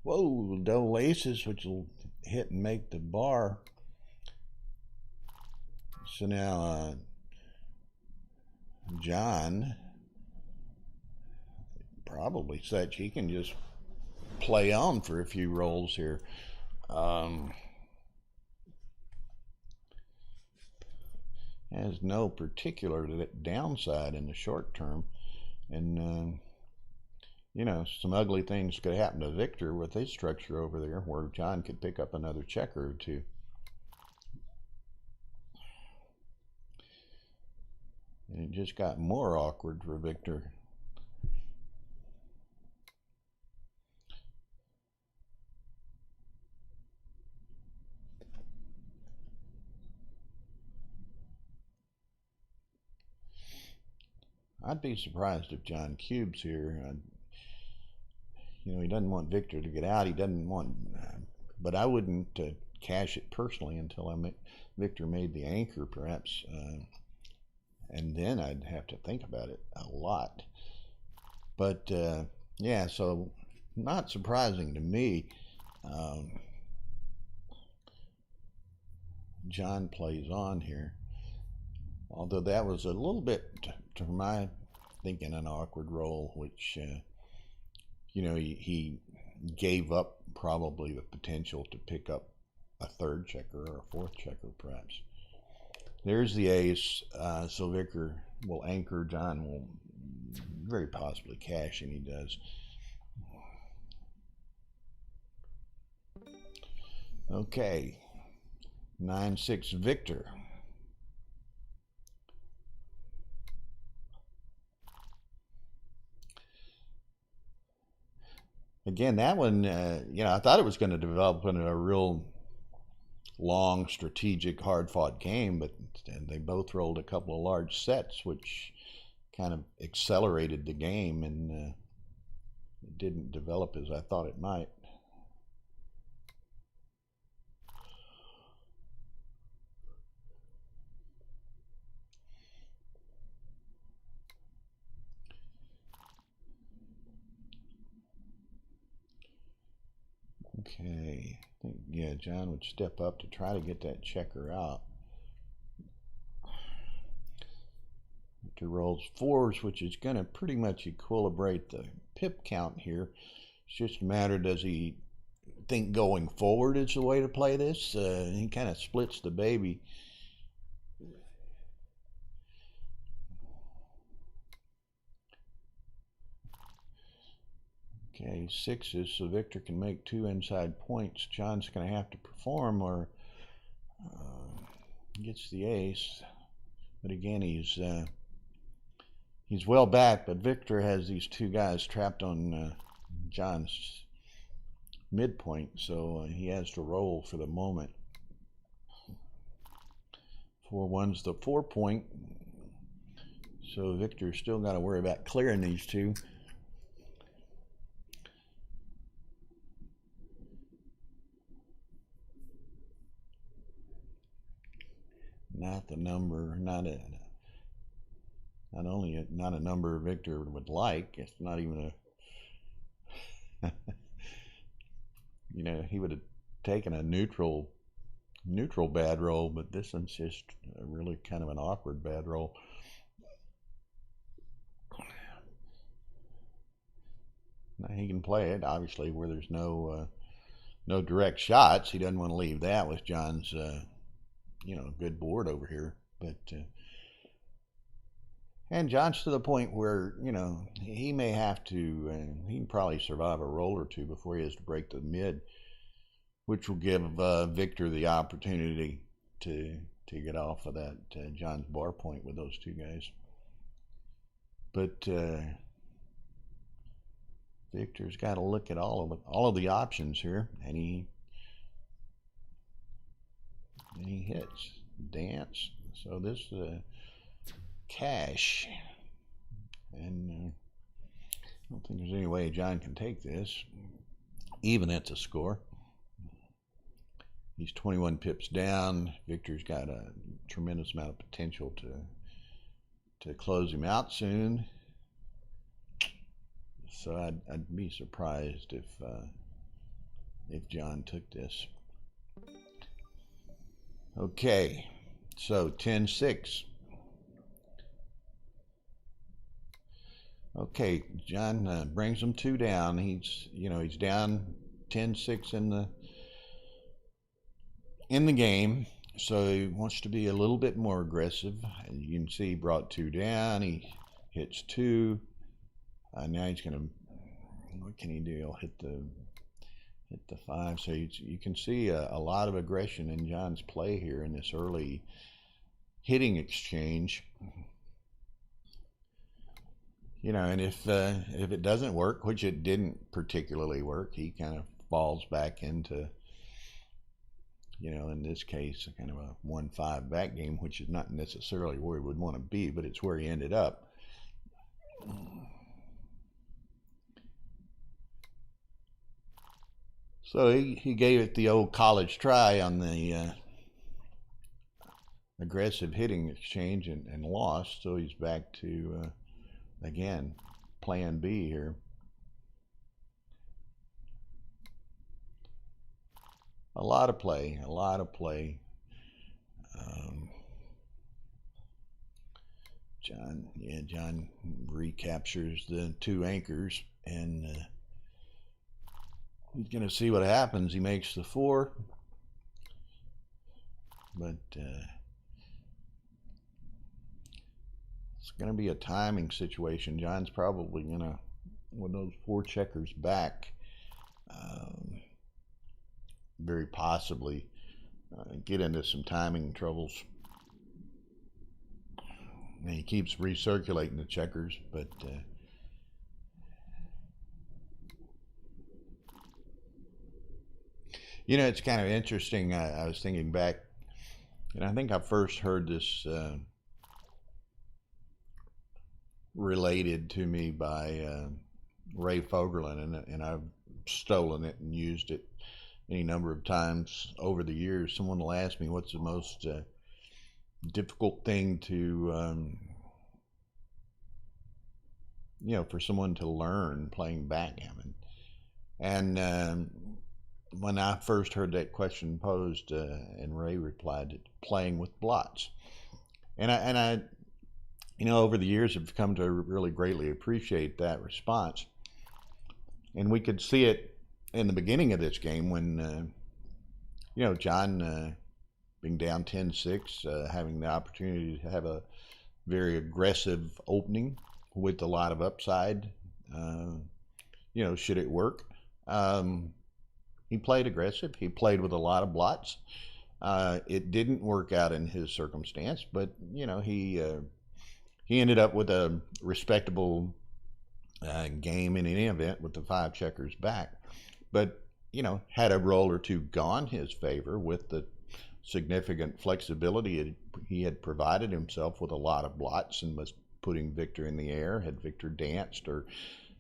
Whoa, double aces, which will hit and make the bar. So now John, probably such, he can just play on for a few rolls here. Has no particular downside in the short term, and some ugly things could happen to Victor with his structure over there, where John could pick up another checker or 2. And it just got more awkward for Victor. I'd be surprised if John cubes here. He doesn't want Victor to get out. He doesn't want, but I wouldn't cash it personally until Victor made the anchor, perhaps. And then I'd have to think about it a lot. But yeah, so not surprising to me. John plays on here, although that was a little bit, to my thinking an awkward roll, which, he gave up probably the potential to pick up a third checker or a fourth checker, perhaps. There's the ace, so Victor will anchor. John will very possibly cash, and he does. Okay, 9-6 Victor. Again, that one, I thought it was going to develop into a real long, strategic, hard-fought game, but they both rolled a couple of large sets, which kind of accelerated the game, and it didn't develop as I thought it might. Okay, I think, yeah, John would step up to try to get that checker out. Victor rolls fours, which is going to pretty much equilibrate the pip count here. It's just a matter, does he think going forward is the way to play this? He kind of splits the baby. Okay, sixes, so Victor can make 2 inside points. John's going to have to perform, or gets the ace. But again, he's well back, but Victor has these 2 guys trapped on John's midpoint, so he has to roll for the moment. 4-1's the 4-point, so Victor's still got to worry about clearing these 2. Not the number, not only not a number Victor would like, it's not even a he would have taken a neutral bad roll, but this one's just really kind of an awkward bad roll. Now he can play it, obviously, where there's no direct shots. He doesn't want to leave that with John's good board over here, but and John's to the point where he may have to, he can probably survive a roll or 2 before he has to break the mid, which will give Victor the opportunity to get off of that John's bar point with those 2 guys. But Victor's got to look at all of the options here, and he hits dance. So this is a cash, and I don't think there's any way John can take this, even at the score. He's 21 pips down. Victor's got a tremendous amount of potential to close him out soon. So I'd be surprised if John took this. Okay, so 10-6. Okay, John brings them 2 down. He's down 10-6 in the game, so he wants to be a little bit more aggressive. And you can see he brought 2 down. He hits 2. Now he's gonna. What can he do? He'll hit the 5. So you can see a lot of aggression in John's play here in this early hitting exchange. And if it doesn't work, which it didn't particularly work, he kind of falls back into, in this case, kind of a 1-5 back game, which is not necessarily where he would want to be, but it's where he ended up. So he gave it the old college try on the aggressive hitting exchange and lost. So he's back to, again, plan B here. A lot of play. John recaptures the 2 anchors, and he's going to see what happens. He makes the 4, but it's going to be a timing situation. John's probably going to, with those 4 checkers back, very possibly get into some timing troubles. And he keeps recirculating the checkers, but it's kind of interesting. I was thinking back, and I think I first heard this related to me by Ray Fogerlin, and I've stolen it and used it any number of times over the years. Someone will ask me, what's the most difficult thing to for someone to learn playing backgammon? And when I first heard that question posed, and Ray replied, playing with blots. And I over the years have come to really greatly appreciate that response. And we could see it in the beginning of this game when John, being down 10-6, having the opportunity to have a very aggressive opening with a lot of upside, should it work. He played aggressive. He played with a lot of blots. It didn't work out in his circumstance, but he ended up with a respectable game in any event with the 5 checkers back. But had a roll or 2 gone his favor with the significant flexibility he had provided himself with a lot of blots and was putting Victor in the air, had Victor danced or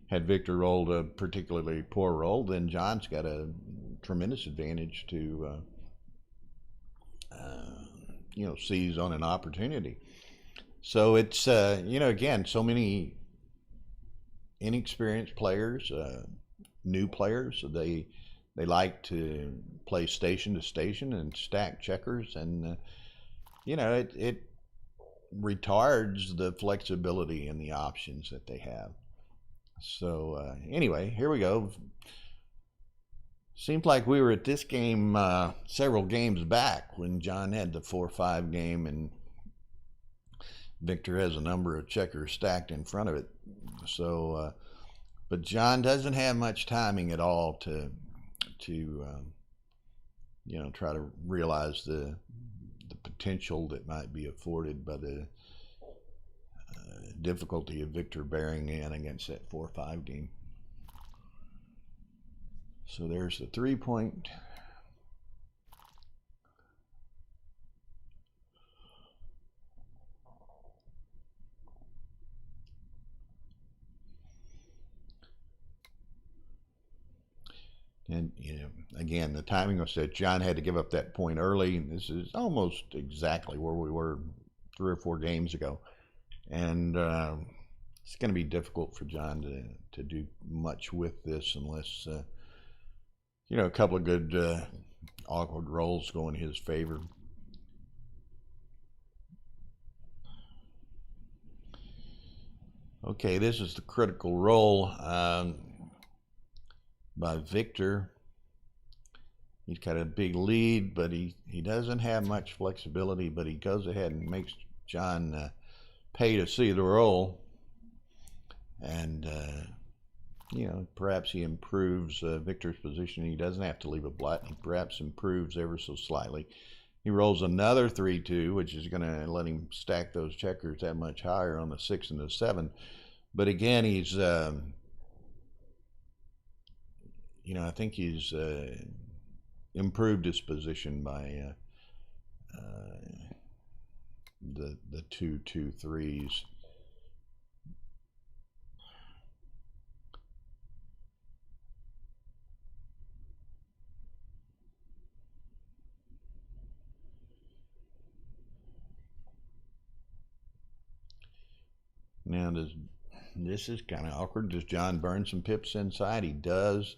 had Victor rolled a particularly poor roll, then John's got a tremendous advantage to seize on an opportunity. So it's again, so many inexperienced players, new players, they like to play station to station and stack checkers, and it retards the flexibility and the options that they have. So anyway, here we go. Seems like we were at this game several games back when John had the 4-5 game and Victor has a number of checkers stacked in front of it. So, but John doesn't have much timing at all to try to realize the potential that might be afforded by the difficulty of Victor bearing in against that 4-5 game. So there's the 3-point. And again, the timing was that John had to give up that point early. This is almost exactly where we were 3 or 4 games ago. And it's going to be difficult for John to do much with this unless, a couple of good awkward rolls go in his favor. Okay, this is the critical roll by Victor. He's got a big lead, but he doesn't have much flexibility, but he goes ahead and makes John pay to see the roll. And perhaps he improves Victor's position. He doesn't have to leave a blot. He perhaps improves ever so slightly. He rolls another 3-2, which is going to let him stack those checkers that much higher on the 6 and the 7. But again, he's I think he's improved his position by the 2-2-3s. Now, this is kind of awkward. Does John burn some pips inside? He does.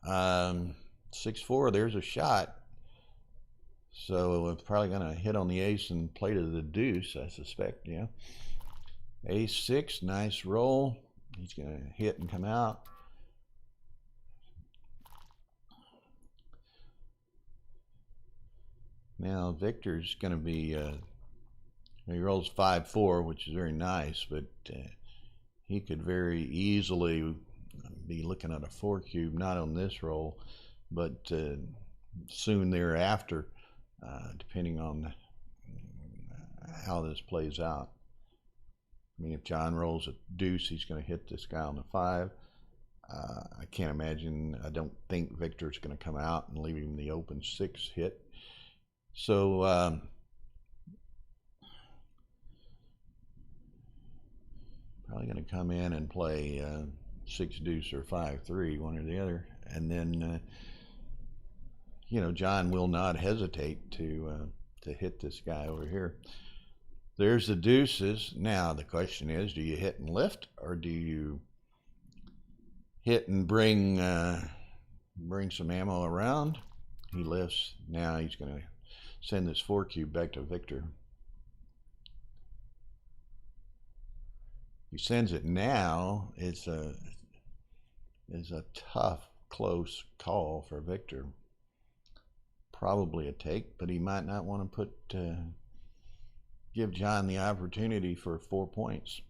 6-4, there's a shot. So we're probably going to hit on the ace and play to the deuce, I suspect. Yeah. Ace six, nice roll. He's going to hit and come out. Now Victor's going to be, he rolls 5-4, which is very nice, but he could very easily be looking at a 4 cube, not on this roll, but soon thereafter, depending on how this plays out. I mean, if John rolls a deuce, he's going to hit this guy on the 5. I can't imagine, I don't think Victor's going to come out and leave him the open 6 hit. So probably going to come in and play 6 deuce or 5-3, one or the other. And then, you know, John will not hesitate to hit this guy over here. There's the deuces. Now the question is, do you hit and lift, or do you hit and bring some ammo around? He lifts. Now he's going to send this 4 cube back to Victor. He sends it now. It's a tough, close call for Victor. Probably a take, but he might not want to give John the opportunity for 4 points.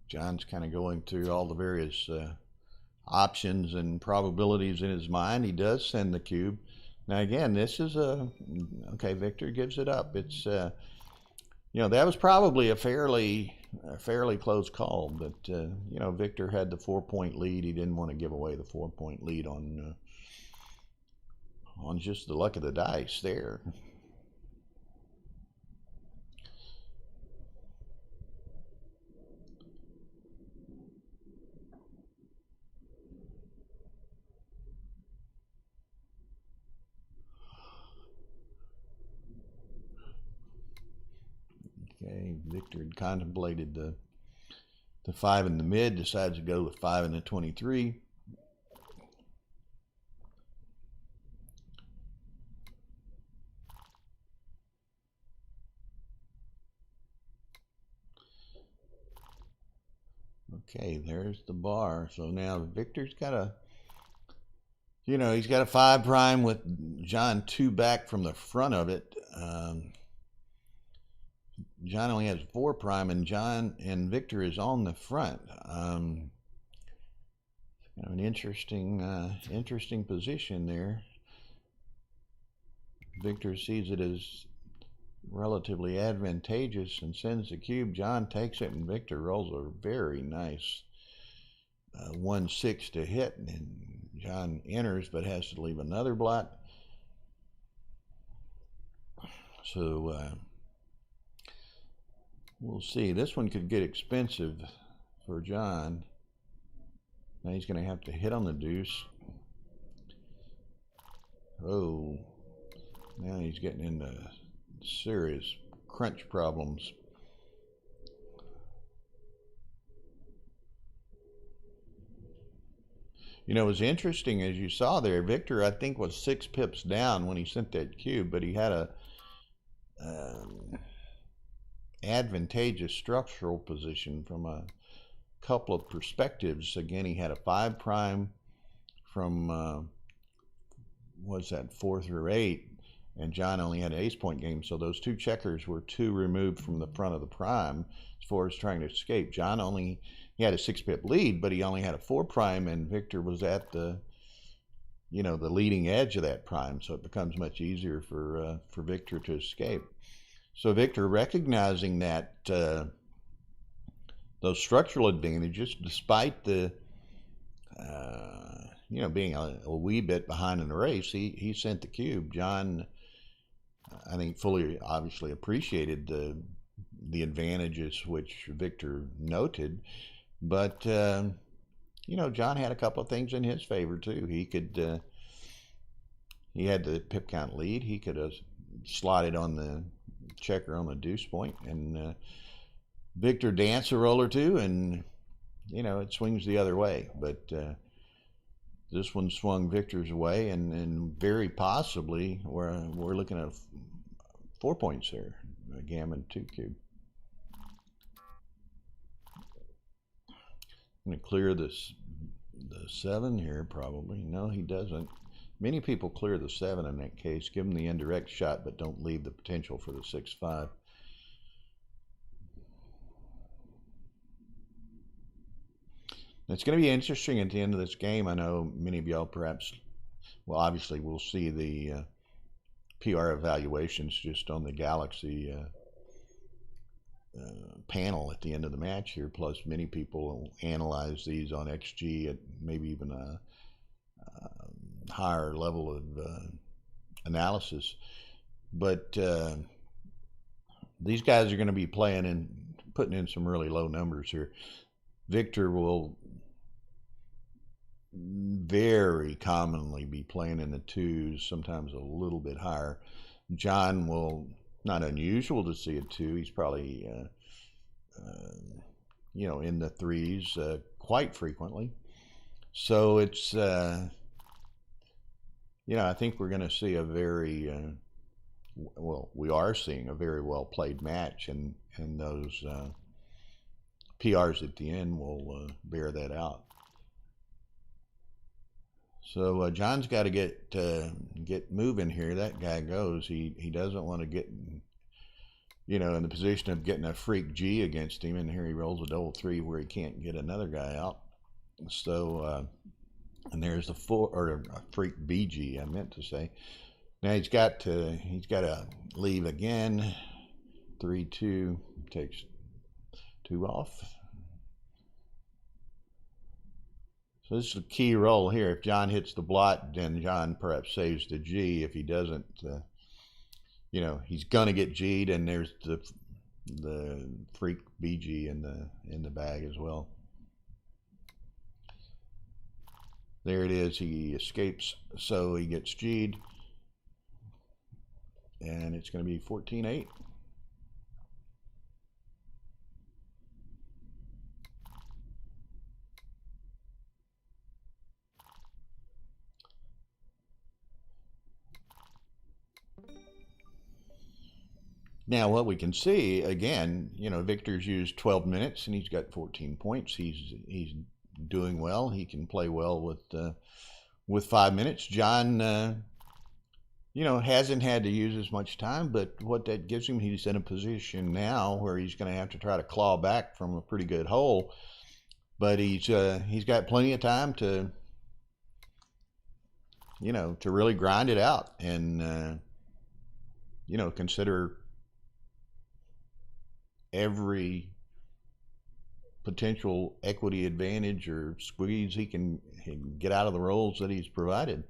John's kind of going through all the various options and probabilities in his mind. He does send the cube. Now again, this is okay, Victor gives it up. It's you know, that was probably a fairly close call, but you know, Victor had the 4-point lead. He didn't want to give away the 4-point lead on just the luck of the dice there. Okay, Victor had contemplated the 5 in the mid, decides to go with 5 in the 23. Okay, there's the bar. So now Victor's got a, you know, he's got a 5 prime with John 2 back from the front of it. John only has 4 prime, and Victor is on the front. Kind of an interesting position there. Victor sees it as relatively advantageous and sends the cube. John takes it, and Victor rolls a very nice 1-6 to hit, and John enters but has to leave another blot. So we'll see. This one could get expensive for John. Now he's going to have to hit on the deuce. Oh, now he's getting into serious crunch problems. You know, it was interesting, as you saw there, Victor, I think, was 6 pips down when he sent that cube, but he had a advantageous structural position from a couple of perspectives. Again, he had a 5 prime from what's that, 4 through 8, and John only had an ace point game, so those 2 checkers were 2 removed from the front of the prime as far as trying to escape. John he had a 6 pip lead, but he only had a 4 prime, and Victor was at the, you know, the leading edge of that prime, so it becomes much easier for Victor to escape. So Victor, recognizing that those structural advantages, despite the you know, being a wee bit behind in the race, he sent the cube. John, I think, fully obviously appreciated the advantages which Victor noted, but you know, John had a couple of things in his favor too. He could he had the pip count lead. He could have slotted on the checker on the deuce point, and Victor danced a roll or two, and it swings the other way. But this one swung Victor's way, and very possibly we're looking at 4 points here. Gammon 2 cube. I'm going to clear the 7 here, probably. No, he doesn't. Many people clear the 7 in that case. Give him the indirect shot, but don't leave the potential for the 6-5. It's going to be interesting at the end of this game. I know many of y'all perhaps, well, obviously we'll see the PR evaluations just on the Galaxy panel at the end of the match here. Plus, many people will analyze these on XG at maybe even a higher level of analysis. But these guys are going to be playing and putting in some really low numbers here. Victor will very commonly be playing in the 2s, sometimes a little bit higher. John will, not unusual to see a 2. He's probably, in the 3s quite frequently. So it's, I think we're going to see a very, we are seeing a very well played match, and those PRs at the end will bear that out. So John's got to get moving here. That guy goes. He doesn't want to get in the position of getting a freak G against him, and here he rolls a double 3 where he can't get another guy out. So and there's the 4, or a freak BG, I meant to say. Now he's got to leave again. 3-2 takes 2 off. So this is a key roll here. If John hits the blot, then John perhaps saves the G. If he doesn't, he's gonna get G'd, and there's the freak BG in the bag as well. There it is. He escapes, so he gets G'd, and it's going to be 14-8. Now, what we can see, again, Victor's used 12 minutes, and he's got 14 points. He's doing well. He can play well with 5 minutes. John, hasn't had to use as much time, but what that gives him, he's in a position now where he's going to have to try to claw back from a pretty good hole. But he's got plenty of time to really grind it out and consider every potential equity advantage or squeeze he can get out of the rolls that he's provided.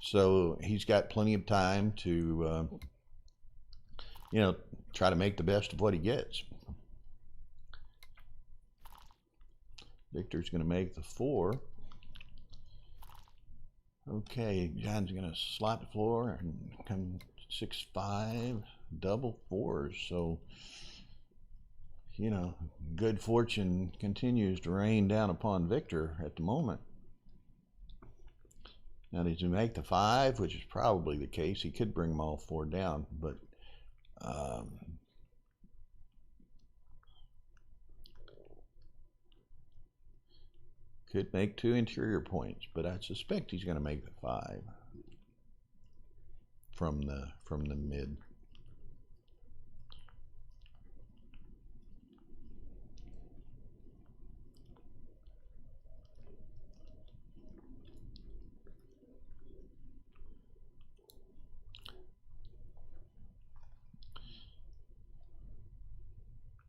So he's got plenty of time to try to make the best of what he gets. Victor's going to make the 4. Okay, John's going to slot the floor and come 6-5, double 4s. So good fortune continues to rain down upon Victor at the moment. Now, does he make the 5, which is probably the case? He could bring them all 4 down, but could make 2 interior points, but I suspect he's going to make the 5 from the mid.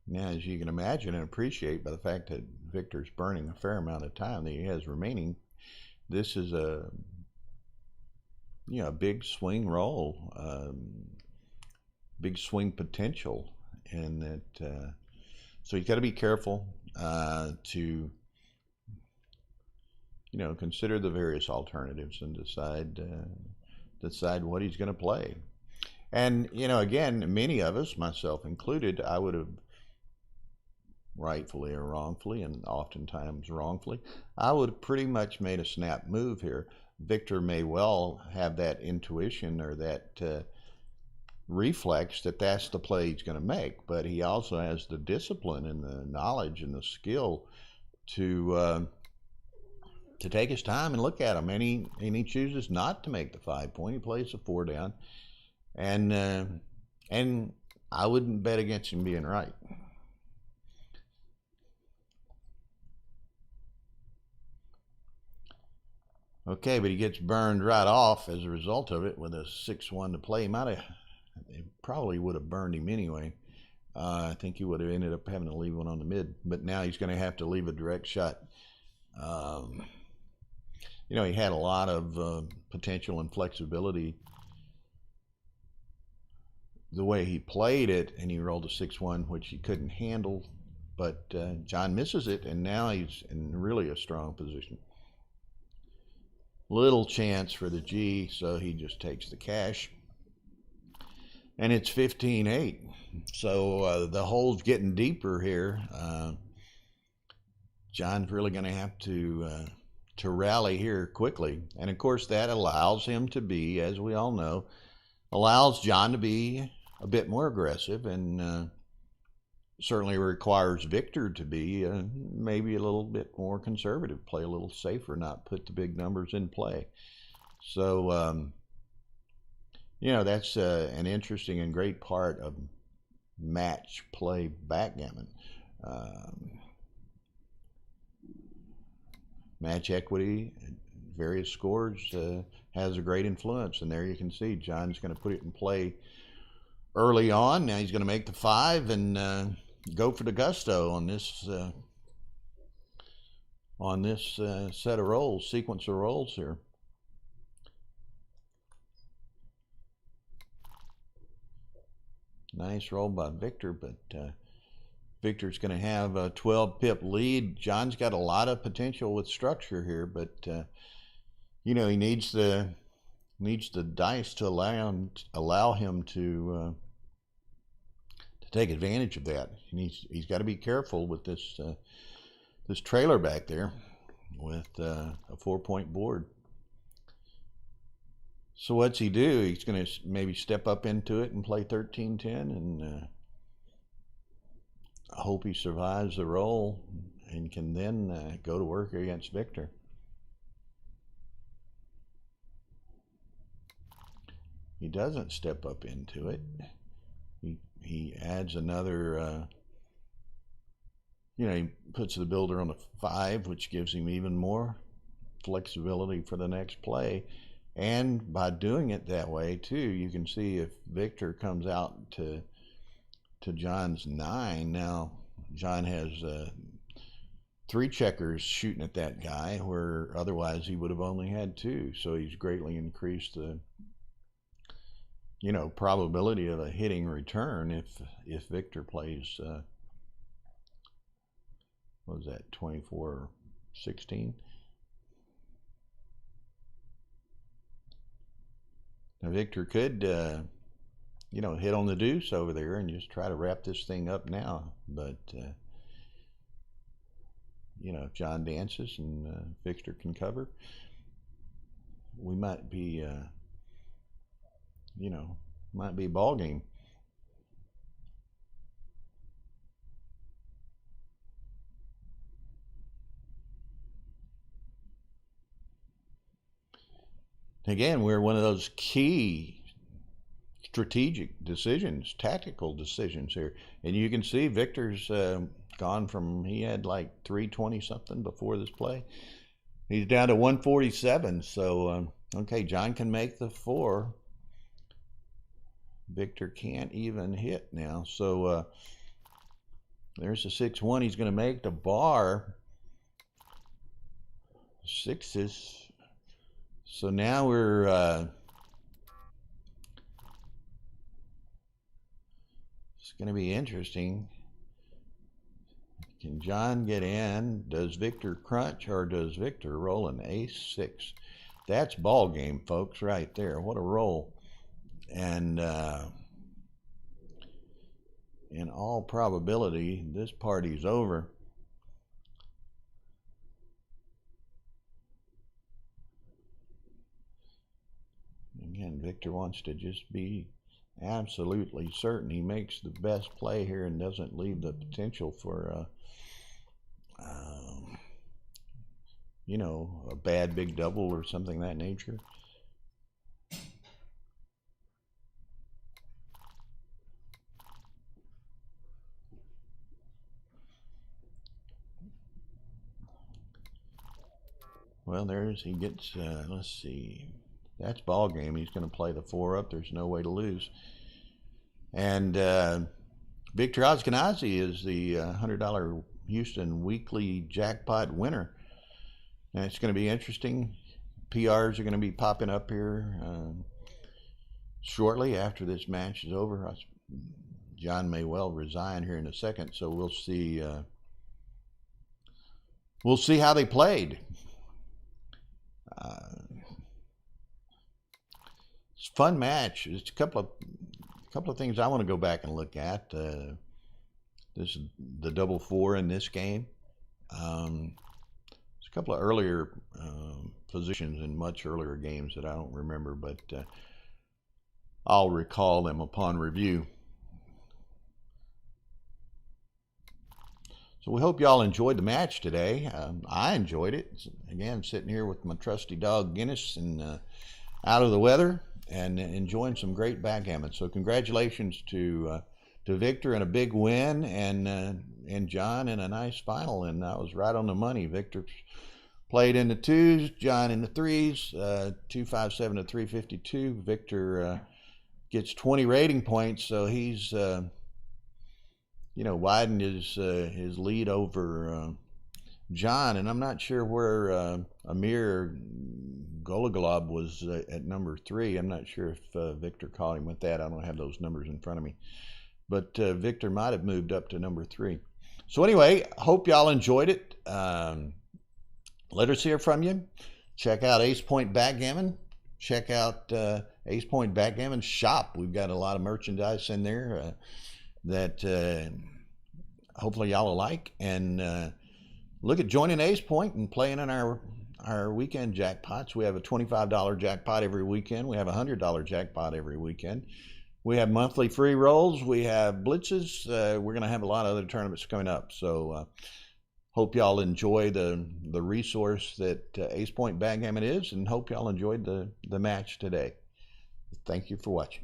Now, as you can imagine and appreciate by the fact that Victor's burning a fair amount of time that he has remaining, this is a big swing roll, big swing potential, and that so you got to be careful to consider the various alternatives and decide decide what he's going to play. And, you know, again, many of us, myself included, I would have, rightfully or wrongfully, and oftentimes wrongfully, I would have pretty much made a snap move here. Victor may well have that intuition or that reflex that that's the play he's going to make, but he also has the discipline and the knowledge and the skill to take his time and look at him. And he chooses not to make the 5 point. He plays the 4 down, and I wouldn't bet against him being right. Okay, but he gets burned right off as a result of it with a 6-1 to play. It probably would have burned him anyway. I think he would have ended up having to leave one on the mid, but now he's going to have to leave a direct shot. You know, he had a lot of potential and flexibility the way he played it, and he rolled a 6-1, which he couldn't handle, but John misses it, and now he's in really a strong position. Little chance for the G, so he just takes the cash. And it's 15-8. So the hole's getting deeper here. John's really going to have to rally here quickly. And of course, that allows him to be, as we all know, allows John to be a bit more aggressive, and certainly requires Victor to be maybe a little bit more conservative, play a little safer, not put the big numbers in play. So, you know, that's an interesting and great part of match play backgammon. Match equity, various scores, has a great influence. And there you can see John's going to put it in play early on. Now he's going to make the 5 and go for the gusto on this set of rolls, sequence of rolls here. Nice roll by Victor, but Victor's going to have a 12 pip lead. John's got a lot of potential with structure here, but you know, he needs the dice to allow him to take advantage of that. He's got to be careful with this trailer back there with a 4-point board. So what's he do? He's going to maybe step up into it and play 13-10 and hope he survives the roll and can then go to work against Victor. He doesn't step up into it. He adds another, you know, he puts the builder on a 5, which gives him even more flexibility for the next play. And by doing it that way, too, you can see if Victor comes out to John's 9, now John has 3 checkers shooting at that guy, where otherwise he would have only had 2. So he's greatly increased the, you know, probability of a hitting return if Victor plays, what was that, 24-16? Now Victor could, you know, hit on the deuce over there and just try to wrap this thing up now. But, you know, if John dances and Victor can cover, we might be, you know, might be a ball game. Again, we're one of those key strategic decisions, tactical decisions here. And you can see Victor's gone from, he had like 320 something before this play. He's down to 147. So, okay, John can make the 4. Victor can't even hit now. So there's a 6-1 he's going to make. The bar, 6s. So now we're, it's going to be interesting. Can John get in? Does Victor crunch, or does Victor roll an ace-6? That's ball game, folks, right there. What a roll. And in all probability, this party's over. Again, Victor wants to just be absolutely certain he makes the best play here and doesn't leave the potential for you know, a bad big double or something of that nature. Well, he gets, let's see, that's ball game. He's going to play the 4 up. There's no way to lose. And Victor Ashkenazi is the $100 Houston weekly jackpot winner. And it's going to be interesting. PRs are going to be popping up here shortly after this match is over. John may well resign here in a second, so we'll see. We'll see how they played. It's a fun match. It's a couple of things I want to go back and look at. This is the double 4 in this game. There's a couple of earlier positions in much earlier games that I don't remember, but I'll recall them upon review. So we hope y'all enjoyed the match today. I enjoyed it. Again, sitting here with my trusty dog Guinness and out of the weather and enjoying some great backgammon. So congratulations to Victor and a big win, and John in a nice final. And I was right on the money. Victor played in the 2s, John in the 3s, 257 to 352. Victor gets 20 rating points, so he's you know, widened his lead over John. And I'm not sure where Amir Golagolob was at number 3. I'm not sure if Victor caught him with that. I don't have those numbers in front of me. But Victor might have moved up to number 3. So anyway, hope y'all enjoyed it. Let us hear from you. Check out Ace Point Backgammon. Check out Ace Point Backgammon shop. We've got a lot of merchandise in there that hopefully y'all will like. And look at joining Ace Point and playing in our weekend jackpots. We have a $25 jackpot every weekend. We have a $100 jackpot every weekend. We have monthly free rolls. We have blitzes. We're going to have a lot of other tournaments coming up. So hope y'all enjoy the resource that Ace Point Backgammon is, and hope y'all enjoyed the match today. Thank you for watching.